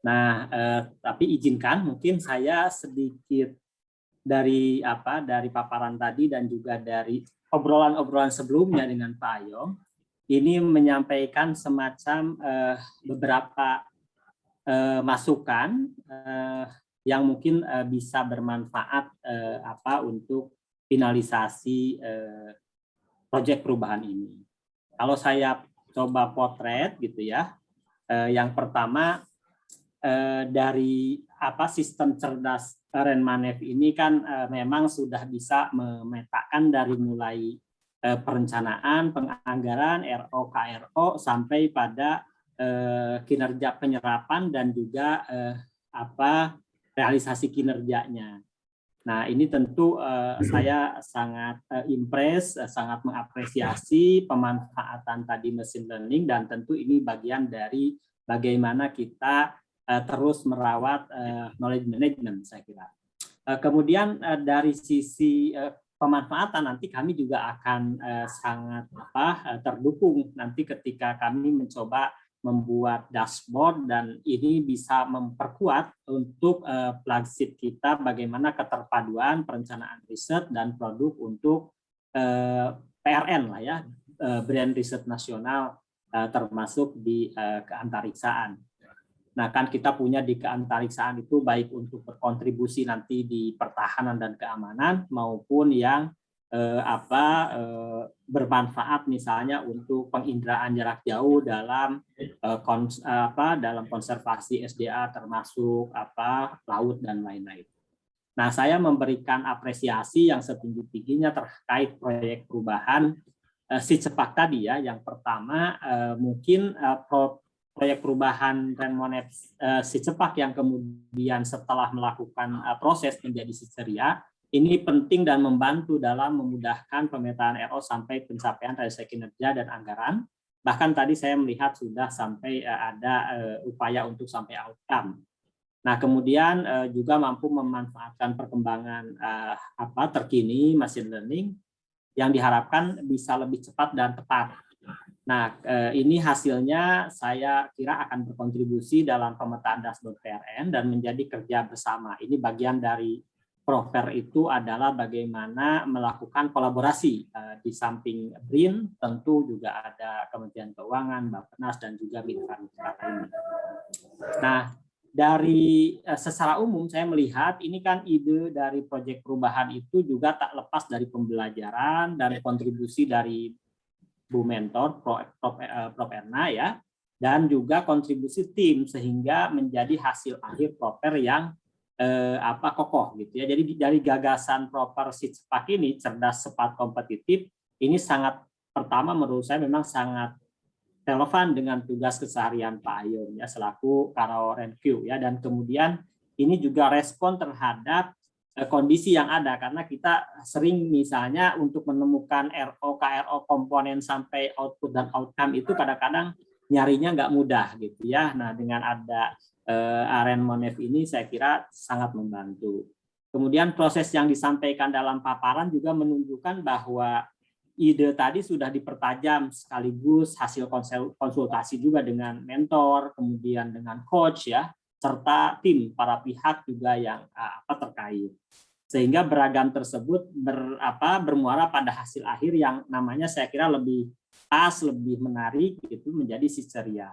Nah, tapi izinkan mungkin saya sedikit dari paparan tadi dan juga dari obrolan-obrolan sebelumnya dengan Pak Ayom, ini menyampaikan semacam beberapa masukan yang mungkin bisa bermanfaat untuk finalisasi proyek perubahan ini. Kalau saya coba potret gitu ya, yang pertama dari sistem cerdas Renmanev ini kan memang sudah bisa memetakan dari mulai perencanaan, penganggaran, RO, KRO sampai pada kinerja penyerapan dan juga realisasi kinerjanya. Nah, ini tentu saya sangat impress, sangat mengapresiasi pemanfaatan tadi machine learning, dan tentu ini bagian dari bagaimana kita terus merawat knowledge management, saya kira. Kemudian dari sisi pemanfaatan nanti kami juga akan sangat terdukung nanti ketika kami mencoba membuat dashboard, dan ini bisa memperkuat untuk flagship kita bagaimana keterpaduan perencanaan riset dan produk untuk PRN lah ya, brand riset nasional termasuk di keantariksaan. Nah, kan kita punya di keantariksaan itu baik untuk berkontribusi nanti di pertahanan dan keamanan maupun yang bermanfaat misalnya untuk penginderaan jarak jauh dalam dalam konservasi SDA termasuk laut dan lain-lain. Nah, saya memberikan apresiasi yang setinggi-tingginya terkait proyek perubahan SICEPAK tadi ya. Yang pertama mungkin proyek perubahan Renmanev SICEPAK yang kemudian setelah melakukan proses menjadi SICERIA, ini penting dan membantu dalam memudahkan pemetaan RO sampai pencapaian realisasi kinerja dan anggaran. Bahkan tadi saya melihat sudah sampai ada upaya untuk sampai outcome. Nah, kemudian juga mampu memanfaatkan perkembangan terkini machine learning yang diharapkan bisa lebih cepat dan tepat. Nah, ini hasilnya saya kira akan berkontribusi dalam pemetaan dashboard PRN dan menjadi kerja bersama. Ini bagian dari Proper itu adalah bagaimana melakukan kolaborasi di samping BRIN, tentu juga ada Kementerian Keuangan, Bappenas, dan juga mitra-mitra lainnya. Nah, dari secara umum saya melihat ini kan ide dari proyek perubahan itu juga tak lepas dari pembelajaran dan kontribusi dari Bu Mentor, Prof. Erna ya, dan juga kontribusi tim sehingga menjadi hasil akhir Proper yang kokoh gitu ya. Jadi dari gagasan Proper SICEPAK ini cerdas, cepat, kompetitif, ini sangat pertama menurut saya memang sangat relevan dengan tugas keseharian Pak Ayom ya selaku Karo Renq ya, dan kemudian ini juga respon terhadap kondisi yang ada karena kita sering misalnya untuk menemukan RO, KRO komponen sampai output dan outcome itu kadang-kadang nyarinya nggak mudah gitu ya. Nah, dengan ada Renmanev ini saya kira sangat membantu. Kemudian proses yang disampaikan dalam paparan juga menunjukkan bahwa ide tadi sudah dipertajam sekaligus hasil konsultasi juga dengan mentor, kemudian dengan coach ya, serta tim para pihak juga yang terkait. Sehingga beragam tersebut bermuara pada hasil akhir yang namanya saya kira lebih pas, lebih menarik itu menjadi SICERIA.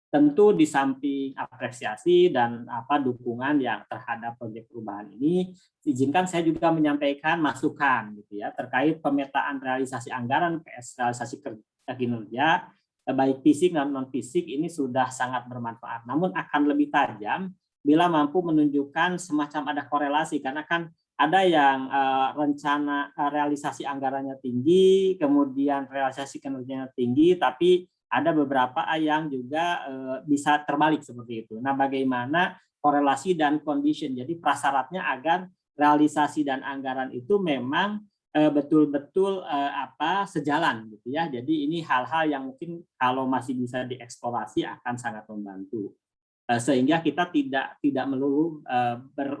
Tentu di samping apresiasi dan dukungan yang terhadap proyek perubahan ini, izinkan saya juga menyampaikan masukan gitu ya terkait pemetaan realisasi anggaran PS realisasi kinerja baik fisik dan non fisik ini sudah sangat bermanfaat. Namun akan lebih tajam bila mampu menunjukkan semacam ada korelasi karena kan ada yang rencana realisasi anggarannya tinggi, kemudian realisasi kinerjanya tinggi, tapi ada beberapa yang juga bisa terbalik seperti itu. Nah, bagaimana korelasi dan condition? Jadi prasyaratnya agar realisasi dan anggaran itu memang betul-betul sejalan gitu ya. Jadi ini hal-hal yang mungkin kalau masih bisa dieksplorasi akan sangat membantu. Sehingga kita tidak melulu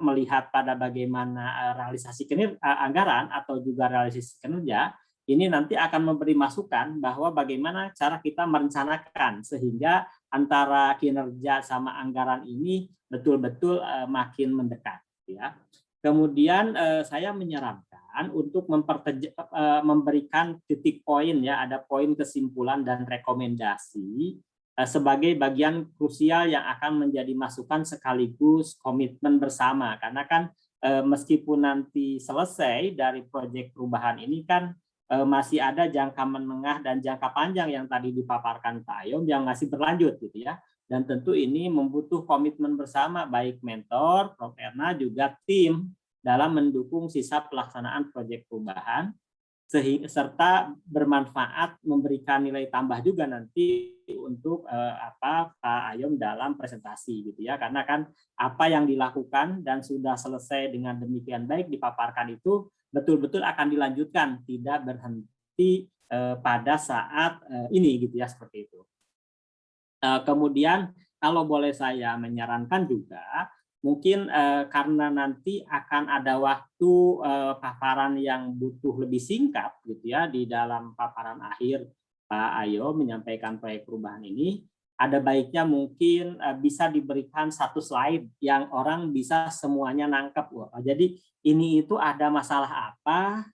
melihat pada bagaimana realisasi anggaran atau juga realisasi kinerja, ini nanti akan memberi masukan bahwa bagaimana cara kita merencanakan sehingga antara kinerja sama anggaran ini betul-betul makin mendekat. Ya. Kemudian saya menyarankan untuk memberikan titik poin, ya, ada poin kesimpulan dan rekomendasi sebagai bagian krusial yang akan menjadi masukan sekaligus komitmen bersama. Karena kan meskipun nanti selesai dari proyek perubahan ini kan masih ada jangka menengah dan jangka panjang yang tadi dipaparkan Pak Ayom yang masih berlanjut gitu ya. Dan tentu ini membutuh komitmen bersama baik mentor, Prof. Erna juga tim dalam mendukung sisa pelaksanaan proyek perubahan serta bermanfaat memberikan nilai tambah juga nanti untuk Pak Ayom dalam presentasi gitu ya. Karena kan apa yang dilakukan dan sudah selesai dengan demikian baik dipaparkan itu betul-betul akan dilanjutkan, tidak berhenti pada saat ini gitu ya, seperti itu. Kemudian kalau boleh saya menyarankan juga mungkin karena nanti akan ada waktu paparan yang butuh lebih singkat gitu ya di dalam paparan akhir Pak Ayom menyampaikan proyek perubahan ini, ada baiknya mungkin bisa diberikan satu slide yang orang bisa semuanya nangkep. Jadi ini itu ada masalah apa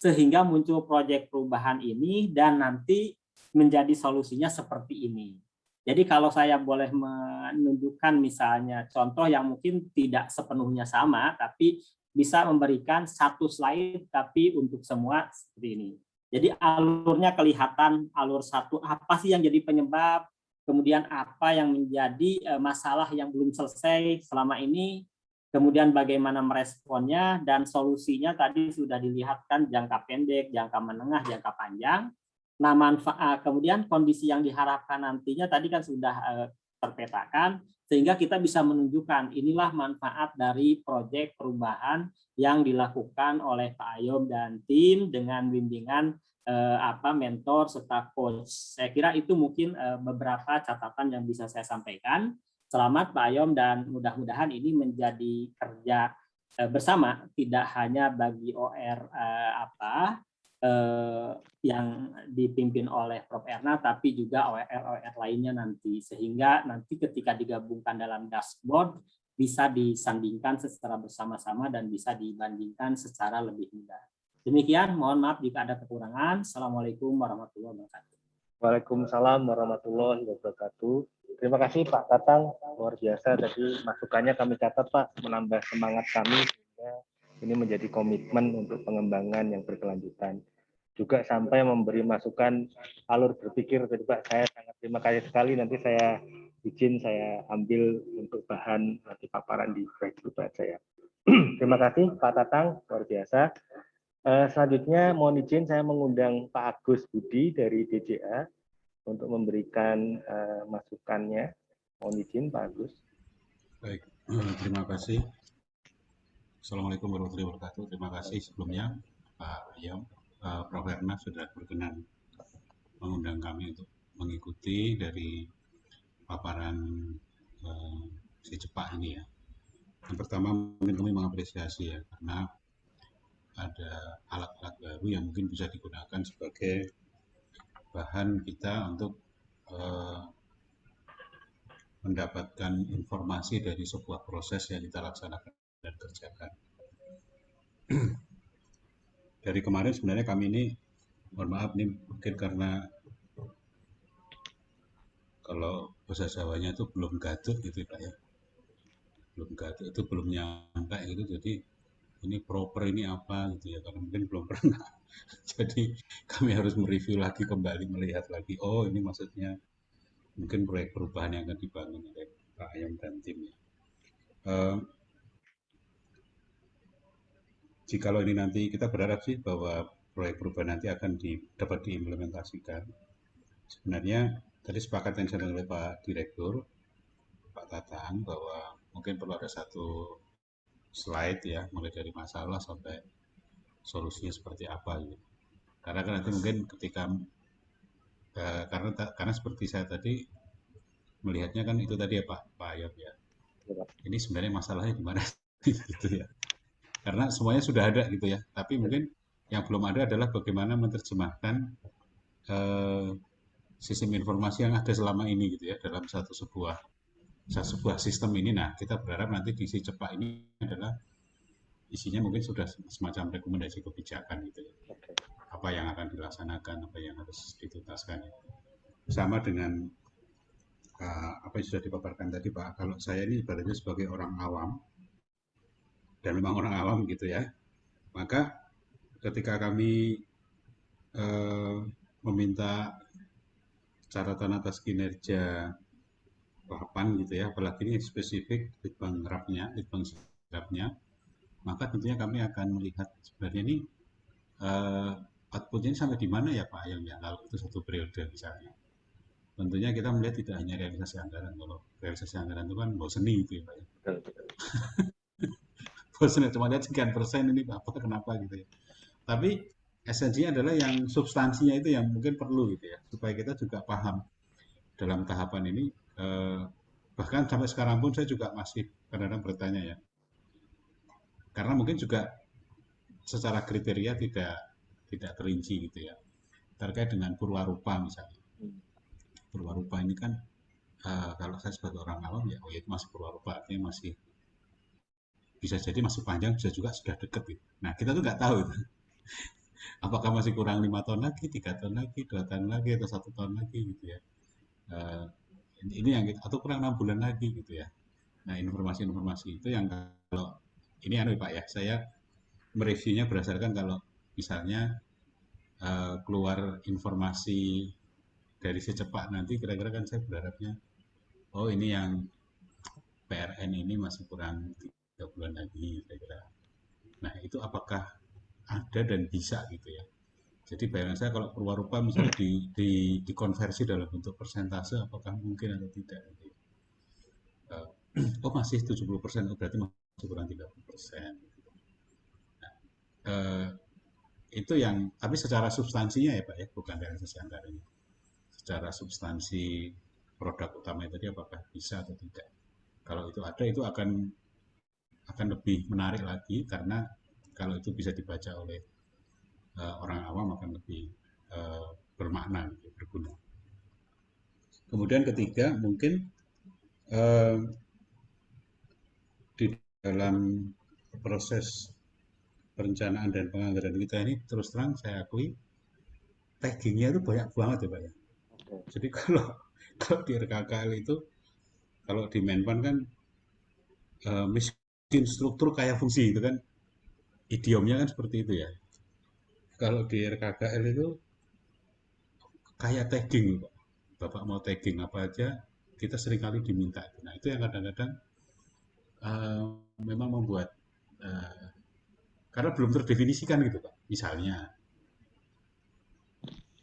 sehingga muncul proyek perubahan ini dan nanti menjadi solusinya seperti ini. Jadi kalau saya boleh menunjukkan misalnya contoh yang mungkin tidak sepenuhnya sama, tapi bisa memberikan satu slide tapi untuk semua seperti ini. Jadi alurnya kelihatan, alur satu apa sih yang jadi penyebab, kemudian apa yang menjadi masalah yang belum selesai selama ini, kemudian bagaimana meresponnya, dan solusinya tadi sudah dilihatkan jangka pendek, jangka menengah, jangka panjang. Nah, manfaat kemudian kondisi yang diharapkan nantinya tadi kan sudah terpetakan, sehingga kita bisa menunjukkan inilah manfaat dari proyek perubahan yang dilakukan oleh Pak Ayom dan tim dengan bimbingan mentor serta coach. Saya kira itu mungkin beberapa catatan yang bisa saya sampaikan. Selamat Pak Ayom dan mudah-mudahan ini menjadi kerja bersama, tidak hanya bagi OR yang dipimpin oleh Prof. Erna, tapi juga OR lainnya nanti, sehingga nanti ketika digabungkan dalam dashboard bisa disandingkan secara bersama-sama dan bisa dibandingkan secara lebih mudah. Demikian, mohon maaf jika ada kekurangan. Assalamualaikum warahmatullahi wabarakatuh. Waalaikumsalam warahmatullahi wabarakatuh. Terima kasih Pak Tatang, luar biasa tadi masukannya kami catat Pak, menambah semangat kami sehingga ini menjadi komitmen untuk pengembangan yang berkelanjutan. Juga sampai memberi masukan alur berpikir tadi Pak, saya sangat terima kasih sekali. Nanti saya izin saya ambil untuk bahan nanti paparan di baik saya. Terima kasih Pak Tatang, luar biasa. Selanjutnya mohon izin saya mengundang Pak Agus Budi dari DJA untuk memberikan masukannya. Mohon izin Pak Agus. Baik, terima kasih. Assalamualaikum warahmatullahi wabarakatuh. Terima kasih sebelumnya Pak Ayom, Prof. Erna sudah berkenan mengundang kami untuk mengikuti dari paparan si cepak ini ya. Yang pertama mungkin kami mengapresiasi ya, karena ada alat-alat baru yang mungkin bisa digunakan sebagai bahan kita untuk mendapatkan informasi dari sebuah proses yang kita laksanakan dan kerjakan. Dari kemarin sebenarnya kami ini, mohon maaf nih, mungkin karena kalau bahasa Jawanya itu belum gadut gitu Pak ya, belum gadut itu belum nyampe gitu, jadi ini proper ini apa gitu ya, karena mungkin belum pernah. Jadi kami harus mereview lagi kembali, melihat lagi, oh ini maksudnya mungkin proyek perubahan yang akan dibangun oleh Pak Ayom dan timnya. Jikalau ini nanti kita berharap sih bahwa proyek perubahan nanti akan dapat diimplementasikan. Sebenarnya tadi sepakat yang disampaikan oleh Pak Direktur, Pak Tatang, bahwa mungkin perlu ada satu slide ya, mulai dari masalah sampai solusinya seperti apa gitu. Karena kan nanti mungkin ketika karena seperti saya tadi melihatnya kan itu tadi ya Pak Ayom ya. Ini sebenarnya masalahnya di mana gitu ya. Karena semuanya sudah ada gitu ya. Tapi mungkin Yang belum ada adalah bagaimana menerjemahkan sistem informasi yang ada selama ini gitu ya dalam sebuah sistem ini. Nah, kita berharap nanti di si cepat ini adalah isinya mungkin sudah semacam rekomendasi kebijakan gitu ya. Apa yang akan dilaksanakan, apa yang harus dituntaskan. Sama dengan apa yang sudah dipaparkan tadi Pak, kalau saya ini ibaratnya sebagai orang awam, dan memang orang awam gitu ya, maka ketika kami meminta catatan atas kinerja Bapan gitu ya, apalagi ini spesifik Litbang Rapnya, maka tentunya kami akan melihat sebenarnya ini outputnya sampai di mana ya Pak Ayam ya, kalau itu satu periode misalnya. Tentunya kita melihat tidak hanya realisasi anggaran, kalau realisasi anggaran itu kan bau seni gitu ya Pak ya. Bau seni, cuma lihat sekian persen ini apa kenapa gitu ya. Tapi esensinya adalah yang substansinya itu yang mungkin perlu gitu ya, supaya kita juga paham dalam tahapan ini. Bahkan sampai sekarang pun saya juga masih kadang-kadang bertanya ya, karena mungkin juga secara kriteria tidak terinci gitu ya, terkait dengan Purwarupa misalnya. Purwarupa ini kan kalau saya sebagai orang awam ya, oh itu masih Purwarupa, artinya masih bisa jadi masih panjang, bisa juga sudah deket gitu. Nah kita tuh nggak tahu itu. Apakah masih kurang 5 tahun lagi, 3 tahun lagi, 2 tahun lagi, atau 1 tahun lagi gitu ya. Ini yang kita, atau kurang 6 bulan lagi gitu ya. Nah informasi-informasi itu yang kalau ini Pak ya, saya mereviewnya berdasarkan kalau misalnya keluar informasi dari secepat nanti, kira-kira kan saya berharapnya, oh ini yang PRN ini masih kurang 3 bulan lagi kira-kira. Nah itu apakah ada dan bisa gitu ya. Jadi bayangan saya kalau Purwarupa misalnya dikonversi dalam bentuk persentase, apakah mungkin atau tidak? Oh masih 70%, oh berarti masih kurang 30%. Nah, itu yang, tapi secara substansinya ya Pak ya, bukan realisasi anggarannya. Secara substansi produk utama tadi apakah bisa atau tidak? Kalau itu ada, itu akan lebih menarik lagi, karena kalau itu bisa dibaca oleh orang awam akan lebih bermakna, gitu, berguna. Kemudian ketiga, mungkin di dalam proses perencanaan dan penganggaran kita ini, terus terang saya akui taggingnya itu banyak banget ya Pak ya. Jadi kalau di RKKL itu, kalau di Menpan kan miskin struktur kaya fungsi itu kan idiomnya kan seperti itu ya. Kalau di RKKL itu kayak tagging Pak. Bapak mau tagging apa aja, kita seringkali diminta. Nah itu yang kadang-kadang memang membuat karena belum terdefinisikan gitu Pak. Misalnya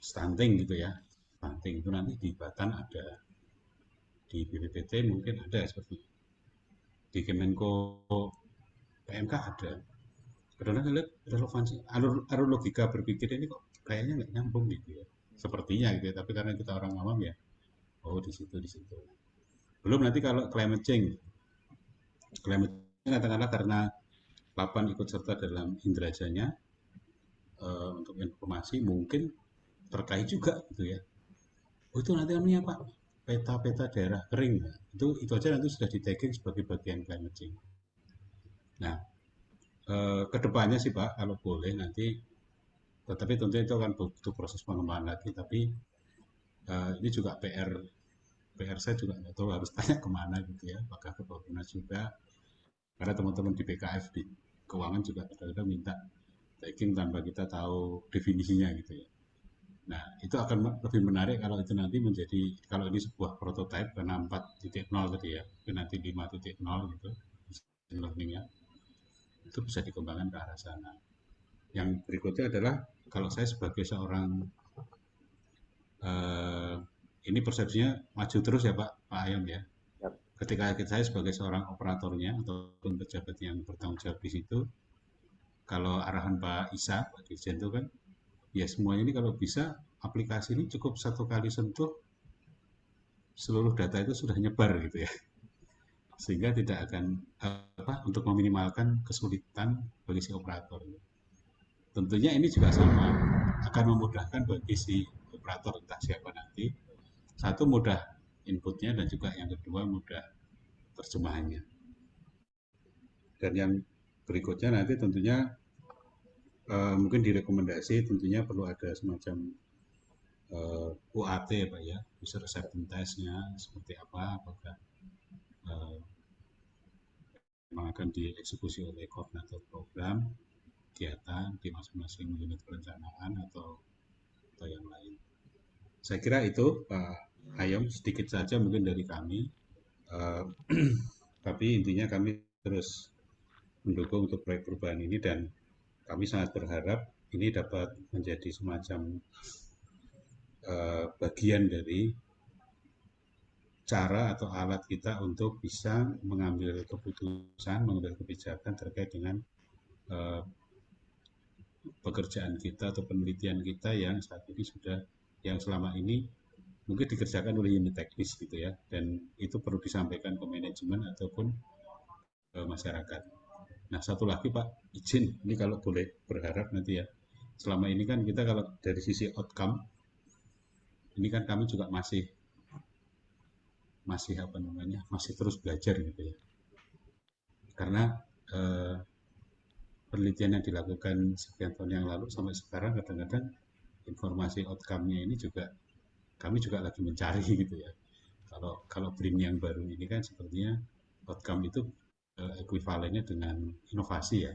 stunting gitu ya, stunting itu nanti di Batan ada, di BPPT mungkin ada seperti itu, di Kemenko PMK ada. Kadang-kadang lihat relevansi, alur logika berpikir ini kok kayaknya nggak nyambung gitu ya, sepertinya gitu ya. Tapi karena kita orang awam ya, oh di situ. Belum nanti kalau climate change katakanlah karena Papan ikut serta dalam Indrajanya untuk informasi, mungkin terkait juga gitu ya. Oh itu nanti namanya Pak, peta-peta daerah kering. Nah, itu aja nanti sudah di tagging sebagai bagian climate change. Nah kedepannya sih Pak, kalau boleh nanti, tetapi tentu itu akan butuh proses pengembangan lagi. Tapi ini juga PR saya juga nggak tahu harus tanya kemana gitu ya, apakah ke Bappenas juga, karena teman-teman di BKF di keuangan juga kadang-kadang minta tagging tanpa kita tahu definisinya gitu ya. Nah itu akan lebih menarik kalau itu nanti menjadi, kalau ini sebuah prototipe karena 4.0 tadi ya, nanti 5.0 gitu machine learning-nya, itu bisa dikembangkan ke arah sana. Yang berikutnya adalah, kalau saya sebagai seorang ini persepsinya maju terus ya Pak Ayam ya. Ketika saya sebagai seorang operatornya ataupun pejabat yang bertanggung jawab di situ, kalau arahan Pak Isa, Pak Dirjen itu kan, ya semuanya ini kalau bisa aplikasi ini cukup satu kali sentuh, seluruh data itu sudah nyebar gitu ya. Sehingga tidak akan untuk meminimalkan kesulitan bagi si operator. tentunya ini juga sama, akan memudahkan bagi si operator entah siapa nanti, satu mudah inputnya dan juga yang kedua mudah terjemahannya. Dan yang berikutnya nanti tentunya mungkin direkomendasi tentunya perlu ada semacam UAT Pak ya, user acceptance test-nya seperti apa, apakah memang akan dieksekusi oleh koordinator program kegiatan di masing-masing unit perencanaan atau yang lain. Saya kira itu Pak Ayom, sedikit saja mungkin dari kami, tapi intinya kami terus mendukung untuk proyek perubahan ini dan kami sangat berharap ini dapat menjadi semacam bagian dari cara atau alat kita untuk bisa mengambil keputusan, mengambil kebijakan terkait dengan pekerjaan kita atau penelitian kita yang saat ini sudah, yang selama ini mungkin dikerjakan oleh unit teknis gitu ya, dan itu perlu disampaikan ke manajemen ataupun ke masyarakat. Nah, satu lagi Pak, izin, ini kalau boleh berharap nanti ya, selama ini kan kita kalau dari sisi outcome, ini kan kami juga masih apa namanya, masih terus belajar gitu ya. Karena penelitian yang dilakukan sekian tahun yang lalu sampai sekarang kadang-kadang informasi outcome-nya ini juga kami juga lagi mencari gitu ya. Kalau BRIN yang baru ini kan sepertinya outcome itu ekuivalennya dengan inovasi ya.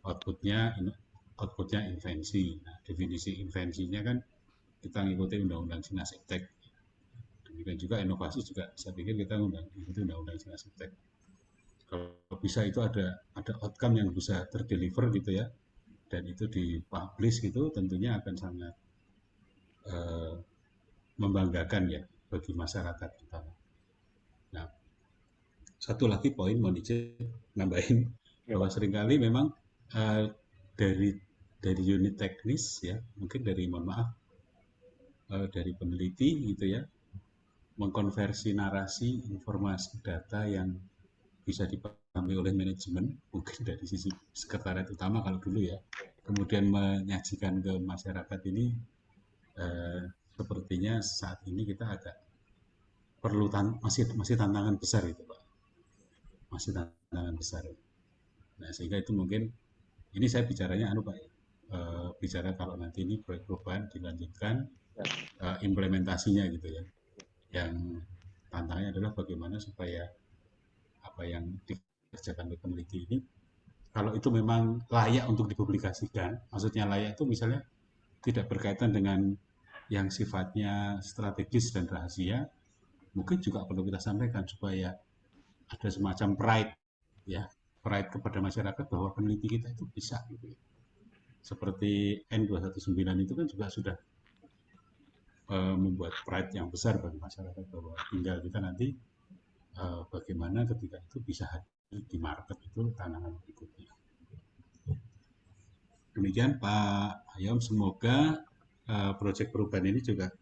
Outputnya invensi. Nah, definisi invensinya kan kita ngikuti undang-undang Sinasiptek. Demikian juga inovasi juga saya pikir kita ngikuti undang-undang Sinasiptek. Kalau bisa itu ada outcome yang bisa terdeliver gitu ya, dan itu dipublish gitu, tentunya akan sangat membanggakan ya bagi masyarakat kita. Nah, satu lagi poin mohon izin nambahin bahwa seringkali memang dari unit teknis ya, mungkin dari mohon maaf dari peneliti gitu ya, mengkonversi narasi, informasi, data yang bisa dipahami oleh manajemen, mungkin dari sisi sekretariat utama kalau dulu ya, kemudian menyajikan ke masyarakat ini sepertinya saat ini kita agak perlu masih tantangan besar itu Pak, masih tantangan besar. Nah, sehingga itu mungkin ini saya bicaranya Pak, bicara kalau nanti ini proyek perubahan dilanjutkan implementasinya gitu ya. Yang tantangannya adalah bagaimana supaya apa yang dikerjakan oleh peneliti ini, kalau itu memang layak untuk dipublikasikan, maksudnya layak itu misalnya tidak berkaitan dengan yang sifatnya strategis dan rahasia, mungkin juga perlu kita sampaikan supaya ada semacam pride ya, pride kepada masyarakat bahwa peneliti kita itu bisa gitu ya. Seperti N219 itu kan juga sudah membuat pride yang besar bagi masyarakat bahwa tinggal kita nanti bagaimana ketika itu bisa hadir di market itu tantangan berikutnya. Demikian Pak Ayom, semoga proyek perubahan ini juga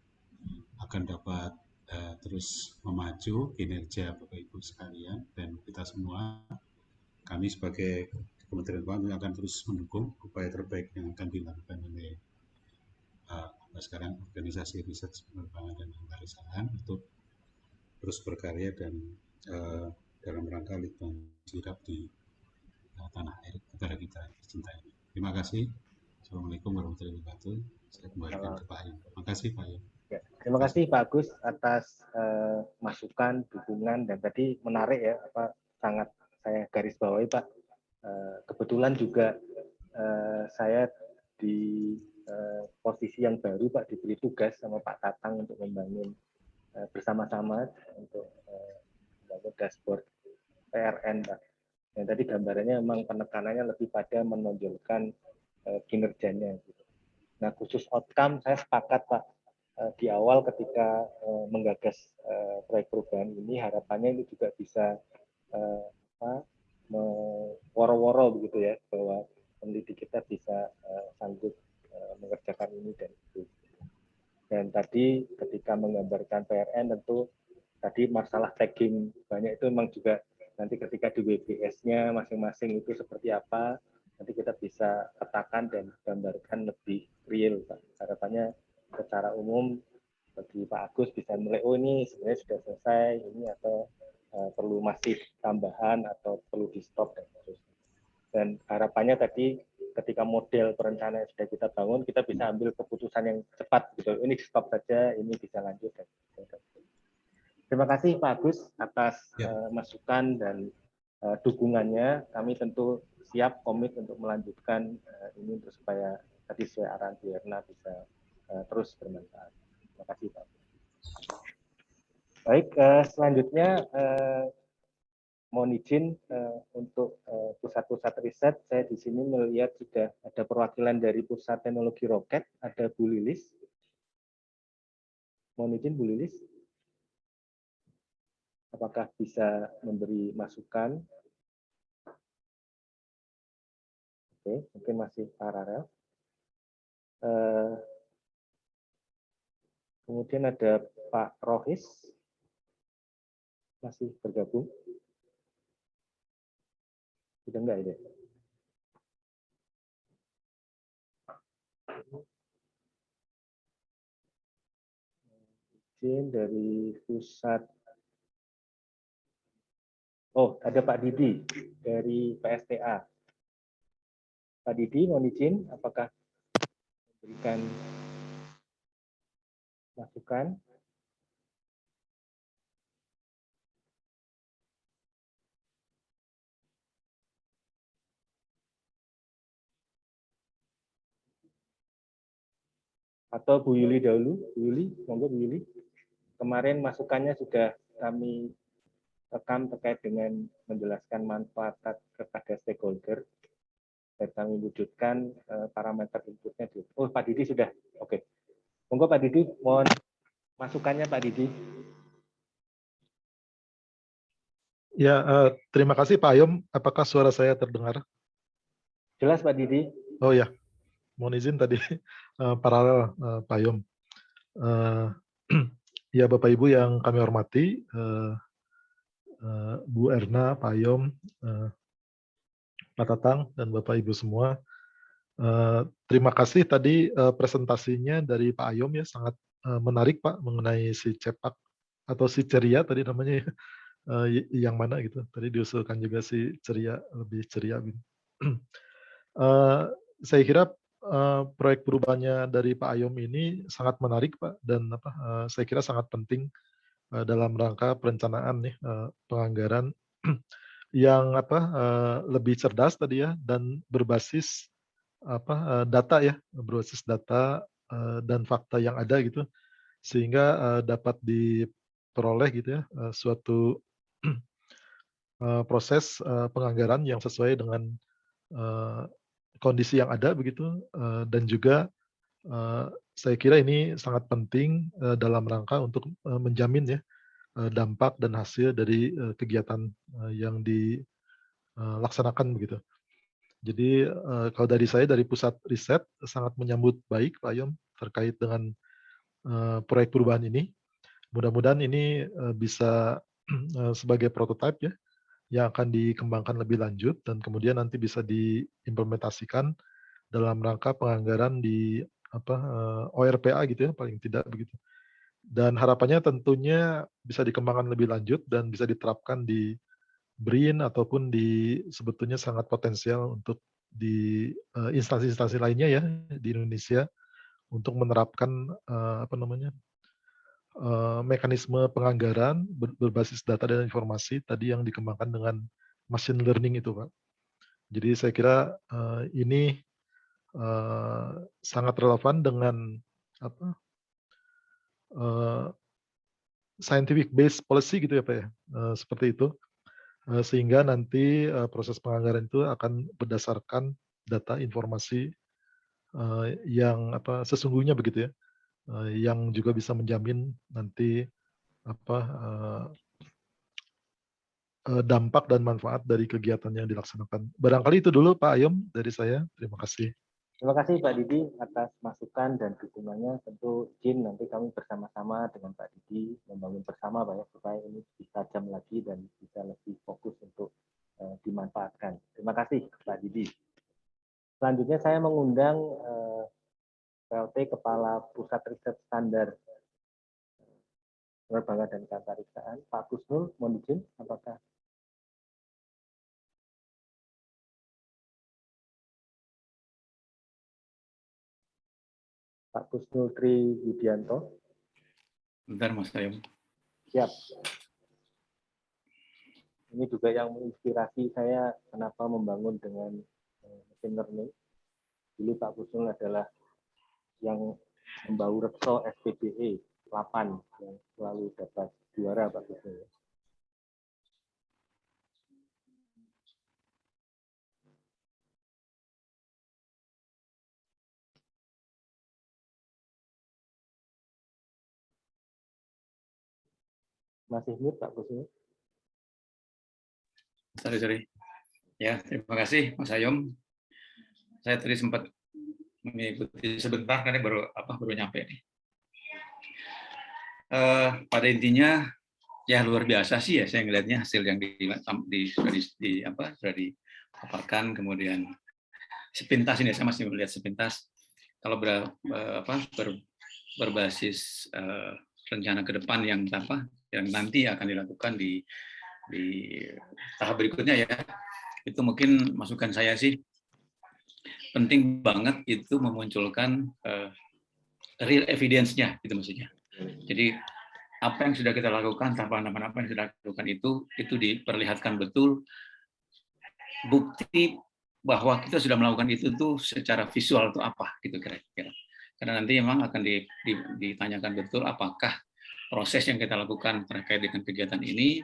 akan dapat terus memaju kinerja Bapak Ibu sekalian, dan kita semua, kami sebagai Kementerian Keuangan akan terus mendukung upaya terbaik yang akan dilakukan oleh sekarang organisasi riset penerbangan dan antariksahan untuk terus berkarya dan dalam rangka lingkungan sirap di tanah air negara kita tercinta ini. Terima kasih. Assalamualaikum warahmatullahi wabarakatuh. Saya kembalikan ke Pak Ayom. Terima kasih Pak Ayom. Ya, terima kasih Pak Agus atas masukan, dukungan, dan tadi menarik ya, sangat saya garis bawahi Pak. Kebetulan juga saya di posisi yang baru Pak, diberi tugas sama Pak Tatang untuk membangun bersama-sama untuk membangun dashboard PRN Pak. Dan tadi gambarannya memang penekanannya lebih pada menonjolkan kinerjanya. Gitu. Nah, khusus outcome saya sepakat Pak. Di awal ketika menggagas proyek perubahan ini, harapannya ini juga bisa woro-woro begitu ya, bahwa peneliti kita bisa sanggup mengerjakan ini dan itu. Dan tadi ketika menggambarkan PRN, tentu tadi masalah tagging banyak itu memang juga nanti ketika di WBS-nya masing-masing itu seperti apa, nanti kita bisa petakan dan gambarkan lebih real, Pak. Harapannya secara umum bagi Pak Agus bisa mulai, oh ini sebenarnya sudah selesai, ini atau perlu masih tambahan atau perlu di stop dan seterusnya. Dan harapannya tadi ketika model perencanaan sudah kita bangun, kita bisa ambil keputusan yang cepat gitu. Ini stop saja, ini bisa lanjut. Terima kasih Pak Agus atas masukan dan dukungannya. Kami tentu siap komit untuk melanjutkan ini untuk supaya tadi sesuai arahan Bu Erna bisa terus bermanfaat. Terima kasih Pak. Baik, selanjutnya mohon izin untuk pusat-pusat riset. Saya di sini melihat sudah ada perwakilan dari Pusat Teknologi Roket, ada Bu Lilis. Mohon izin Bu Lilis. Apakah bisa memberi masukan? Oke, mungkin masih paralel. Kemudian ada Pak Rohis, masih bergabung. Sudah enggak ini? Izin dari pusat. Oh, ada Pak Didi dari PSTA. Pak Didi, mohon izin, apakah memberikan masukan? Atau Bu Yuli dahulu? Bu Yuli, monggo Bu Yuli. Kemarin masukannya sudah kami rekam terkait dengan menjelaskan manfaat kepada stakeholder dan kami wujudkan parameter inputnya. Oh, Pak Didi sudah. Oke. Monggo Pak Didi, mohon masukannya Pak Didi. Ya, terima kasih Pak Ayom. Apakah suara saya terdengar? Jelas Pak Didi. Oh ya, mohon izin tadi paralel Pak Ayom. Ya Bapak Ibu yang kami hormati, Bu Erna, Pak Ayom, Pak Tatang, dan Bapak Ibu semua. Terima kasih tadi presentasinya dari Pak Ayom ya, sangat menarik Pak mengenai si cepak atau si ceria tadi namanya ya. Yang mana gitu. Tadi diusulkan juga si ceria, lebih ceria. Saya kira proyek perubahannya dari Pak Ayom ini sangat menarik Pak, dan saya kira sangat penting dalam rangka perencanaan nih penganggaran yang lebih cerdas tadi ya, dan berbasis data ya, berbasis data dan fakta yang ada gitu, sehingga dapat diperoleh gitu ya suatu proses penganggaran yang sesuai dengan kondisi yang ada begitu, dan juga saya kira ini sangat penting dalam rangka untuk menjamin ya dampak dan hasil dari kegiatan yang dilaksanakan begitu. Jadi kalau dari saya dari pusat riset sangat menyambut baik Pak Ayom terkait dengan proyek perubahan ini. Mudah-mudahan ini bisa sebagai prototipe ya, yang akan dikembangkan lebih lanjut dan kemudian nanti bisa diimplementasikan dalam rangka penganggaran di ORPA gitu ya, paling tidak begitu. Dan harapannya tentunya bisa dikembangkan lebih lanjut dan bisa diterapkan di BRIN ataupun di sebetulnya sangat potensial untuk di instansi-instansi lainnya ya di Indonesia untuk menerapkan mekanisme penganggaran berbasis data dan informasi tadi yang dikembangkan dengan machine learning itu Pak. Jadi saya kira ini sangat relevan dengan scientific based policy gitu ya Pak ya, seperti itu. Sehingga nanti proses penganggaran itu akan berdasarkan data informasi yang sesungguhnya begitu ya, yang juga bisa menjamin nanti dampak dan manfaat dari kegiatan yang dilaksanakan. Barangkali itu dulu Pak Ayom dari saya. Terima kasih. Terima kasih Pak Didi atas masukan dan dukungannya. Tentu izin nanti kami bersama-sama dengan Pak Didi membangun bersama Pak ya, supaya ini bisa tajam lagi dan bisa lebih fokus untuk dimanfaatkan. Terima kasih Pak Didi. saya mengundang PLT Kepala Pusat Riset Standar Penerbangan dan Keantariksaan, Pak Kusnul, mohon izin, apakah Pak Kusnul Tri Yudianto? Bentar Mas Ayom. Siap. Ini juga yang menginspirasi saya kenapa membangun dengan machine learning. Dulu Pak Kusnul adalah yang membawa Rekso SPBE 8 yang selalu dapat juara Pak Kusnul. Masih mute Pak Kusnul? Sorry. Ya, terima kasih Mas Ayom. Saya tadi sempat mengikuti sebentar karena baru nyampe nih. Pada intinya ya luar biasa sih ya saya ngelihatnya hasil yang sudah dipaparkan, kemudian sepintas ini saya masih melihat sepintas kalau berbasis rencana ke depan yang nanti akan dilakukan di tahap berikutnya ya. Itu mungkin masukan saya sih penting banget itu memunculkan real evidence-nya gitu maksudnya. Jadi apa yang sudah kita lakukan, tahapan apa yang sudah kita lakukan itu diperlihatkan betul bukti bahwa kita sudah melakukan itu tuh secara visual itu apa gitu kira-kira. Karena nanti memang akan ditanyakan betul apakah proses yang kita lakukan terkait dengan kegiatan ini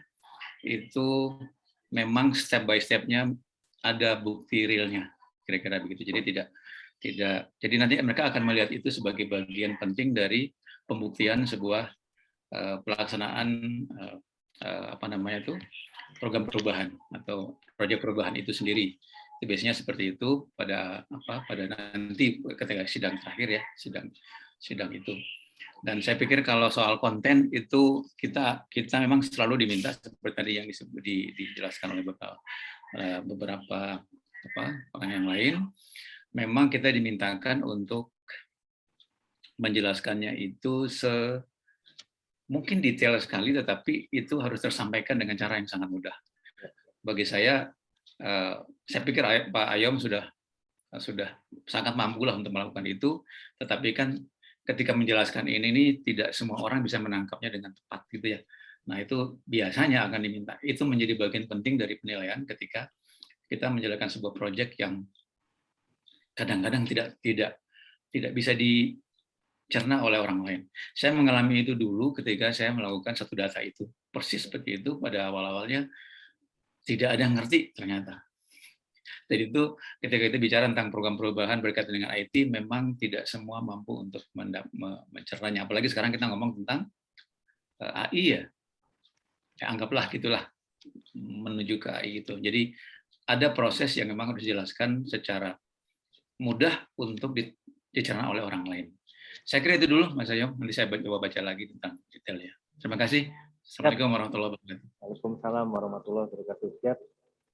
itu memang step by step-nya ada bukti realnya kira-kira begitu. Jadi jadi nanti mereka akan melihat itu sebagai bagian penting dari pembuktian sebuah pelaksanaan program perubahan atau proyek perubahan itu sendiri. Itu biasanya seperti itu pada nanti ketika sidang terakhir ya, sidang itu. Dan saya pikir kalau soal konten itu kita memang selalu diminta seperti tadi yang dijelaskan oleh beberapa orang yang lain, memang kita dimintakan untuk menjelaskannya itu mungkin detail sekali, tetapi itu harus tersampaikan dengan cara yang sangat mudah. Bagi saya pikir Pak Ayom sudah sangat mampu lah untuk melakukan itu, tetapi kan ketika menjelaskan ini tidak semua orang bisa menangkapnya dengan tepat gitu ya. Nah itu biasanya akan diminta. Itu menjadi bagian penting dari penilaian ketika kita menjalankan sebuah proyek yang kadang-kadang tidak bisa dicerna oleh orang lain. Saya mengalami itu dulu ketika saya melakukan satu data itu. Persis seperti itu pada awal-awalnya tidak ada yang ngerti ternyata. Jadi itu ketika kita bicara tentang program perubahan berkaitan dengan IT, memang tidak semua mampu untuk mencernanya. Apalagi sekarang kita ngomong tentang AI ya. Anggaplah gitulah menuju ke AI itu. Jadi ada proses yang memang harus dijelaskan secara mudah untuk dicerna oleh orang lain. Saya kira itu dulu Mas Ayom, nanti saya coba baca lagi tentang detailnya. Terima kasih. Assalamualaikum warahmatullahi wabarakatuh. Waalaikumsalam warahmatullahi wabarakatuh. Siap,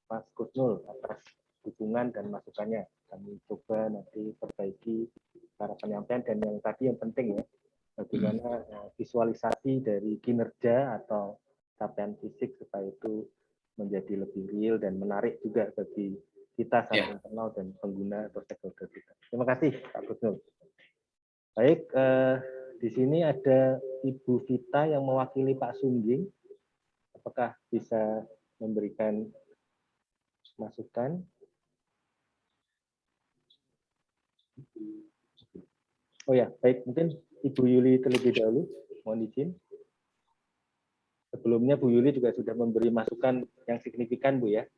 Mas Kusnul atas dukungan dan masukannya. Kami coba nanti perbaiki cara penyampaian dan yang tadi yang penting ya, bagaimana visualisasi dari kinerja atau capaian fisik supaya itu menjadi lebih real dan menarik juga bagi kita secara internal dan pengguna atau stakeholder kita. Terima kasih Pak Kusnul. Baik, di sini ada Ibu Vita yang mewakili Pak Sungging. Apakah bisa memberikan masukan? Oh ya, baik, mungkin Ibu Yuli terlebih dahulu, mohon izin. Sebelumnya Bu Yuli juga sudah memberi masukan yang signifikan Bu ya.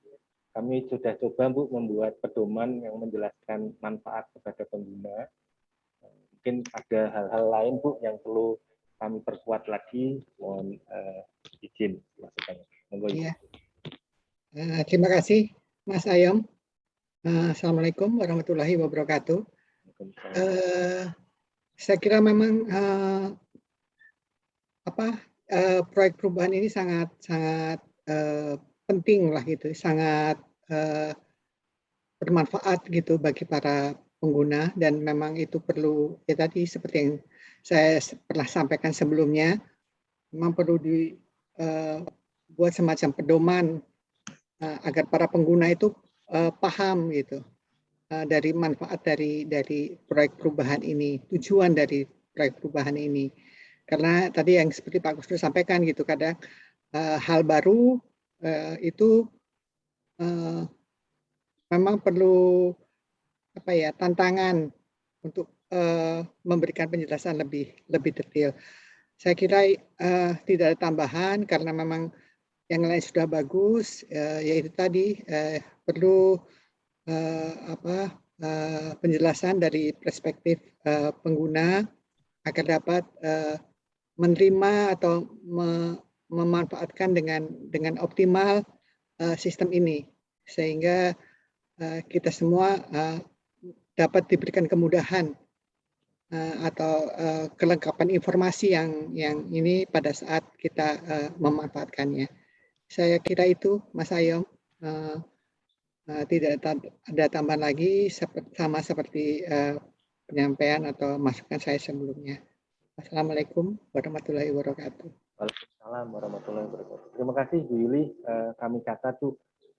Kami sudah coba Bu membuat pedoman yang menjelaskan manfaat kepada pengguna. Mungkin ada hal-hal lain Bu yang perlu kami perkuat lagi, mohon izin masukannya. Ya. Terima kasih Mas Ayom. Assalamualaikum warahmatullahi wabarakatuh. Saya kira memang proyek perubahan ini sangat penting lah gitu, sangat bermanfaat gitu bagi para pengguna, dan memang itu perlu, ya tadi seperti yang saya pernah sampaikan sebelumnya, memang perlu dibuat semacam pedoman agar para pengguna itu paham gitu dari manfaat dari proyek perubahan ini, tujuan dari proyek perubahan ini. Karena tadi yang seperti Pak Kustur sampaikan gitu, kadang hal baru itu memang perlu tantangan untuk memberikan penjelasan lebih detail. Saya kira tidak ada tambahan karena memang yang lain sudah bagus, yaitu tadi perlu penjelasan dari perspektif pengguna agar dapat menerima atau memanfaatkan dengan optimal sistem ini, sehingga kita semua dapat diberikan kemudahan atau kelengkapan informasi yang ini pada saat kita memanfaatkannya. Saya kira itu, Mas Ayom. Tidak ada tambahan lagi, sama seperti penyampaian atau masukan saya sebelumnya. Assalamualaikum warahmatullahi wabarakatuh. Waalaikumsalam warahmatullahi wabarakatuh. Terima kasih Bu Yuli. Kami catat tuh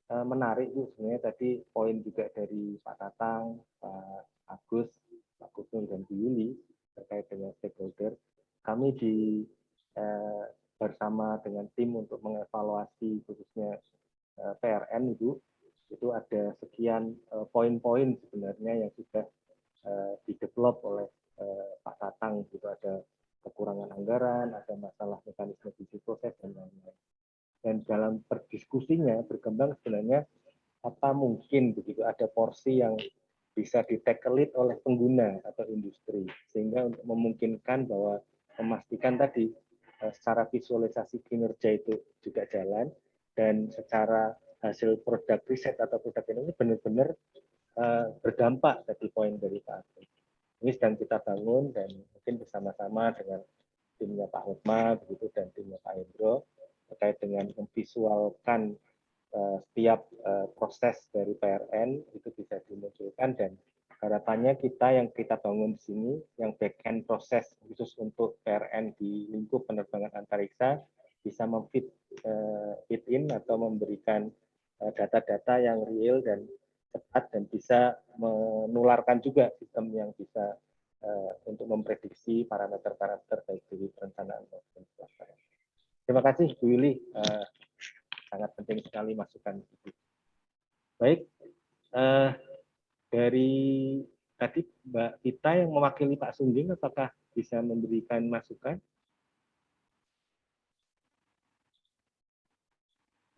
menarik tuh sebenarnya tadi poin juga dari Pak Tatang, Pak Agus, Pak Kusung, dan Bu Yuli terkait dengan stakeholder. Kami bersama dengan tim untuk mengevaluasi khususnya PRN itu ada sekian poin-poin sebenarnya yang sudah didevelop oleh Pak Tatang, gitu. Ada kekurangan anggaran, ada masalah mekanisme bisnis proses, dan lain-lain. Dan dalam berdiskusinya berkembang sebenarnya apa mungkin begitu ada porsi yang bisa di-tackle oleh pengguna atau industri, sehingga untuk memungkinkan bahwa memastikan tadi secara visualisasi kinerja itu juga jalan, dan secara hasil produk riset atau produk ini benar-benar berdampak tadi poin dari Pak Agus. Ini sedang kita bangun dan mungkin bersama-sama dengan timnya Pak Hotma begitu dan timnya Pak Hendro terkait dengan memvisualkan setiap proses dari PRN itu bisa dimunculkan, dan harapannya kita yang kita bangun di sini yang back-end proses khusus untuk PRN di lingkup penerbangan antariksa bisa memfit in atau memberikan data-data yang real dan cepat dan bisa menularkan juga sistem yang bisa untuk memprediksi parameter-parameter baik dari perencanaan maupun pelaksanaan. Terima kasih Bu Yuli, sangat penting sekali masukan itu. Baik, dari tadi Mbak Vita yang mewakili Pak Sungging, apakah bisa memberikan masukan?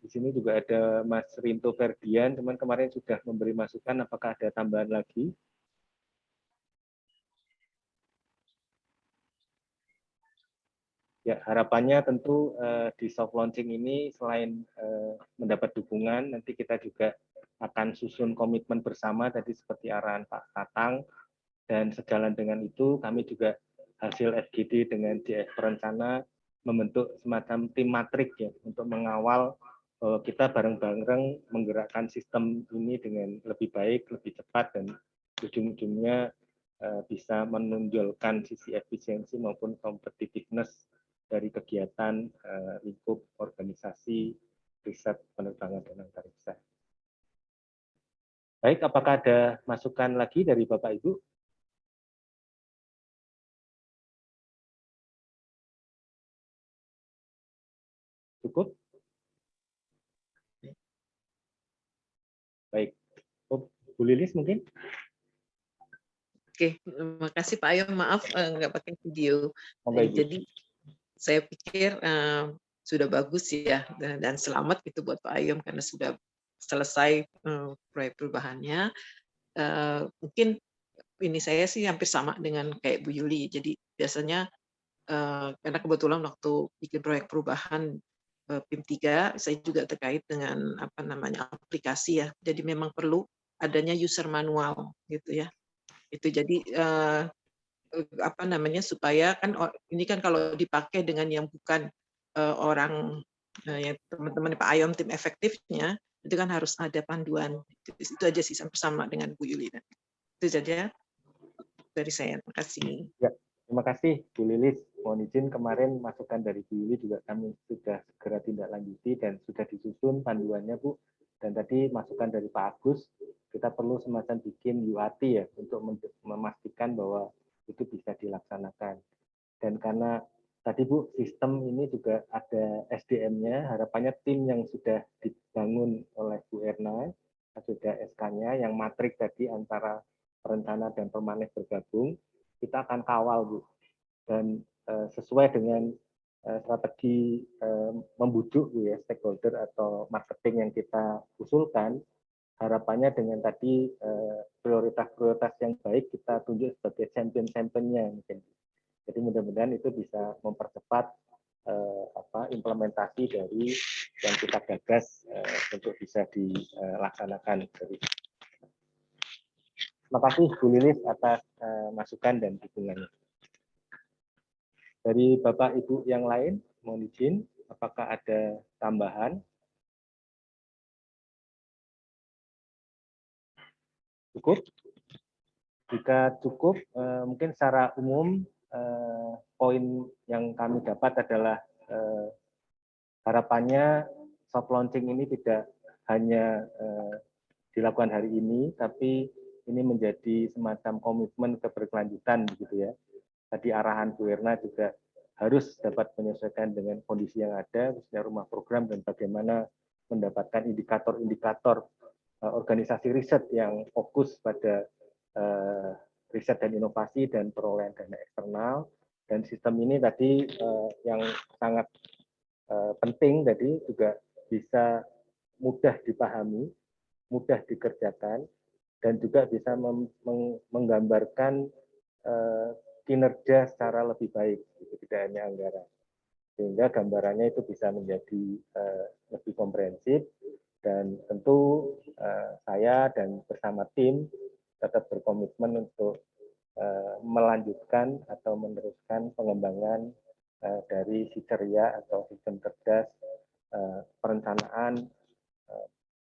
Di sini juga ada Mas Rinto Ferdian, teman kemarin sudah memberi masukan, apakah ada tambahan lagi? Ya, harapannya tentu di soft launching ini selain mendapat dukungan, nanti kita juga akan susun komitmen bersama tadi seperti arahan Pak Tatang, dan sejalan dengan itu kami juga hasil FGD dengan DF Perencana membentuk semacam tim matrik ya untuk mengawal bahwa kita bareng-bareng menggerakkan sistem ini dengan lebih baik, lebih cepat, dan ujung-ujungnya bisa menonjolkan sisi efisiensi maupun competitiveness dari kegiatan lingkup organisasi riset penerbangan dan antariksa. Baik, apakah ada masukan lagi dari Bapak Ibu? Cukup? Baik, Bu Lilis mungkin? Oke, terima kasih Pak Ayom. Maaf nggak pakai video. Jadi saya pikir sudah bagus ya, dan selamat gitu buat Pak Ayom karena sudah selesai proyek perubahannya. Mungkin ini saya sih hampir sama dengan kayak Bu Yuli. Jadi biasanya karena kebetulan waktu bikin proyek perubahan PIM 3, saya juga terkait dengan aplikasi ya. Jadi memang perlu adanya user manual gitu ya. Itu jadi supaya kan ini kan kalau dipakai dengan yang bukan orang yang teman-teman Pak Ayom tim efektifnya, itu kan harus ada panduan. Itu aja sih sama dengan Bu Yuli. Itu saja dari saya. Terima kasih. Ya, terima kasih Bu Lilis. Mohon izin kemarin masukan dari Bu Yuli juga kami sudah segera tindak lanjuti dan sudah disusun panduannya Bu. Dan tadi masukan dari Pak Agus, kita perlu semacam bikin UAT ya untuk memastikan bahwa itu bisa dilaksanakan. Dan karena tadi Bu, sistem ini juga ada SDM-nya, harapannya tim yang sudah dibangun oleh Bu Erna, sudah SK-nya yang matrik tadi antara perencana dan pemanes bergabung, kita akan kawal Bu. Dan sesuai dengan strategi membujuk ya stakeholder atau marketing yang kita usulkan, harapannya dengan tadi prioritas-prioritas yang baik kita tunjuk sebagai champion-championnya mungkin. Jadi mudah-mudahan itu bisa mempercepat implementasi dari yang kita gagas untuk bisa dilaksanakan. Terima kasih Bu Lilis atas masukan dan dukungannya. Dari Bapak Ibu yang lain, mohon izin, apakah ada tambahan? Cukup? Jika cukup, mungkin secara umum poin yang kami dapat adalah harapannya soft launching ini tidak hanya dilakukan hari ini, tapi ini menjadi semacam komitmen keberkelanjutan, begitu ya. Tadi arahan Bu Erna juga harus dapat menyesuaikan dengan kondisi yang ada, khususnya rumah program dan bagaimana mendapatkan indikator-indikator organisasi riset yang fokus pada riset dan inovasi dan perolehan dana eksternal. Dan sistem ini tadi yang sangat penting tadi juga bisa mudah dipahami, mudah dikerjakan, dan juga bisa menggambarkan kinerja secara lebih baik, tidak hanya anggaran. Sehingga gambarannya itu bisa menjadi lebih komprehensif, dan tentu saya dan bersama tim tetap berkomitmen untuk melanjutkan atau meneruskan pengembangan dari si ceria atau sistem cerdas perencanaan,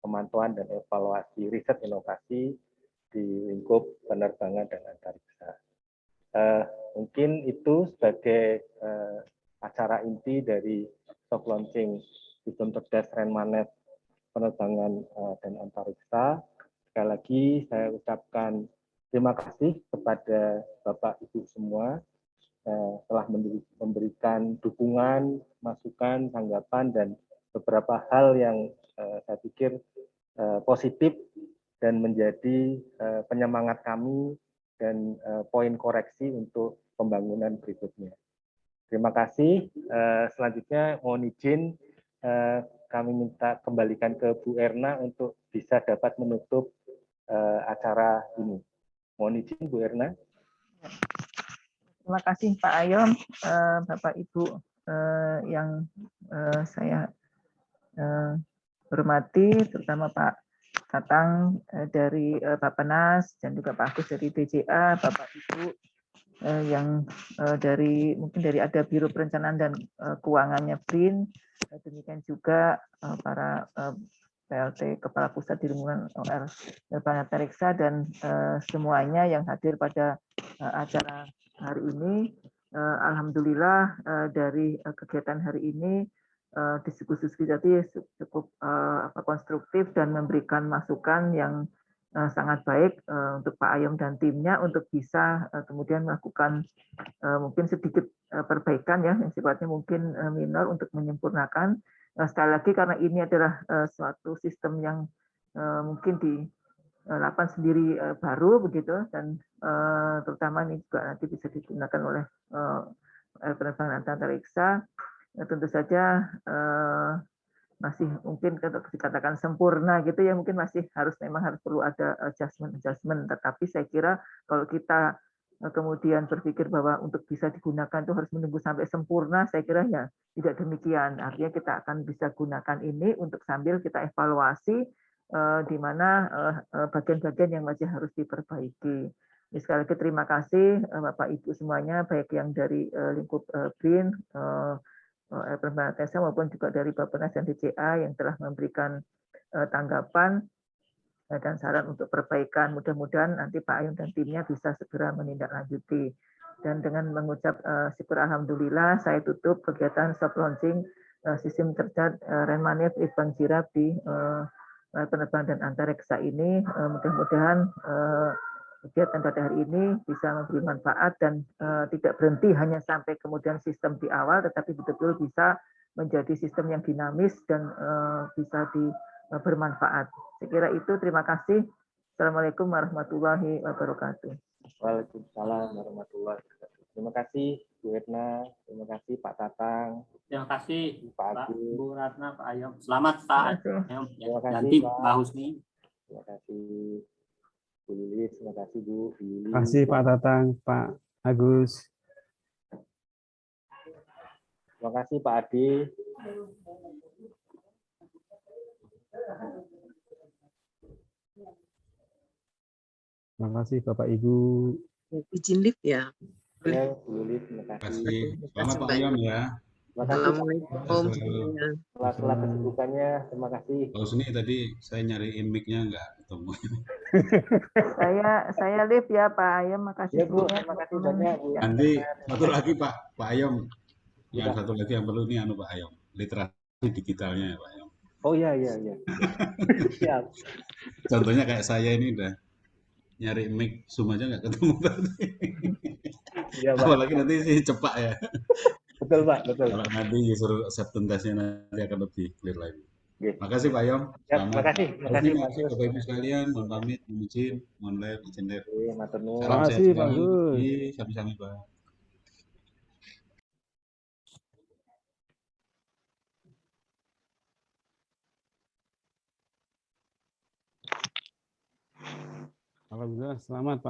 pemantauan dan evaluasi riset inovasi di lingkup penerbangan dan antariksa. Mungkin itu sebagai acara inti dari soft launching sistem cerdas Renmanet penerbangan dan antariksa. Sekali lagi saya ucapkan terima kasih kepada Bapak Ibu semua telah memberikan dukungan, masukan, tanggapan, dan beberapa hal yang saya pikir positif dan menjadi penyemangat kami dan poin koreksi untuk pembangunan berikutnya. Terima kasih. Selanjutnya mohon izin kami minta kembalikan ke Bu Erna untuk bisa dapat menutup acara ini. Mohon izin Bu Erna. Terima kasih Pak Ayom, Bapak Ibu yang saya hormati, terutama Pak Tatang dari Bappenas dan juga Pak Agus dari BCA, Bapak Ibu yang mungkin dari ada Biro Perencanaan dan Keuangannya BRIN, demikian juga para PLT Kepala Pusat di lingkungan OR Antariksa dan semuanya yang hadir pada acara hari ini. Alhamdulillah dari kegiatan hari ini diskusi tadi cukup konstruktif dan memberikan masukan yang sangat baik untuk Pak Ayom dan timnya untuk bisa kemudian melakukan mungkin sedikit perbaikan ya yang sifatnya mungkin minor untuk menyempurnakan. Sekali lagi karena ini adalah suatu sistem yang mungkin di lapan sendiri baru begitu, dan terutama ini juga nanti bisa digunakan oleh penerbangan antariksa. Tentu saja masih mungkin dikatakan sempurna gitu ya, mungkin masih memang harus perlu ada adjustment. Tetapi saya kira kalau kita kemudian berpikir bahwa untuk bisa digunakan itu harus menunggu sampai sempurna, saya kira ya tidak demikian. Artinya kita akan bisa gunakan ini untuk sambil kita evaluasi di mana bagian-bagian yang masih harus diperbaiki. Sekali lagi terima kasih Bapak Ibu semuanya, baik yang dari lingkup BRIN, Penerbangan TESA maupun juga dari Bappenas dan DCA yang telah memberikan tanggapan dan saran untuk perbaikan. Mudah-mudahan nanti Pak Ayum dan timnya bisa segera menindaklanjuti. Dan dengan mengucap syukur alhamdulillah, saya tutup kegiatan soft launching sistem cerdas Renmanif Ibang Jirap di penerbangan dan antariksa ini. Mudah-mudahan kegiatan pada hari ini bisa memberi manfaat dan tidak berhenti hanya sampai kemudian sistem di awal, tetapi betul-betul bisa menjadi sistem yang dinamis dan bisa bermanfaat. Saya kira itu. Terima kasih. Assalamualaikum warahmatullahi wabarakatuh. Waalaikumsalam warahmatullahi wabarakatuh. Terima kasih Bu Etna, terima kasih Pak Tatang, Terima kasih Pak Pak, Agus. Bu Ratna, Pak Ayom. Selamat Pak Ayom. Terima kasih, Ganti Pak. Mbak Husni. Terima kasih Bu Lilis, terima kasih Bu Yuli. Terima kasih Pak Tatang, Pak Agus. Terima kasih Pak Ade. Terima kasih Bapak Ibu. Izin lift ya. Ya, Bu Lilis, terima kasih. Selamat Pak Ayom ya. Terima kasih. Assalamualaikum semuanya. Setelah kesibukannya, terima kasih. Pak Husni tadi saya nyariin mic-nya nggak ketemu. Saya live ya Pak Ayam, makasih Ya Bu, sebelumnya. terima kasih banyak Bu. Nanti satu lagi Pak Ayom. Yang satu lagi yang perlu ini Pak Ayom, literasi digitalnya ya Pak Ayom. Oh iya. Siap. Contohnya kayak saya ini udah nyari mic Zoom aja nggak ketemu tadi. Iya, Pak. Apalagi nanti sih cepat ya. Betul Pak, betul. Kalau nanti suruh acceptance-nya nanti akan lebih clear lagi. Oke. Makasih Pak Ayom. Ya, terima kasih. Terima kasih Pak. Makasih Bapak Ibu sekalian. Mohon pamit, mohon izin, mohon live, izin live. Matur nuwun. Salam sehat Terima kasih, Pak selalu. Gus. Sami-sami Pak. Alhamdulillah, selamat Pak.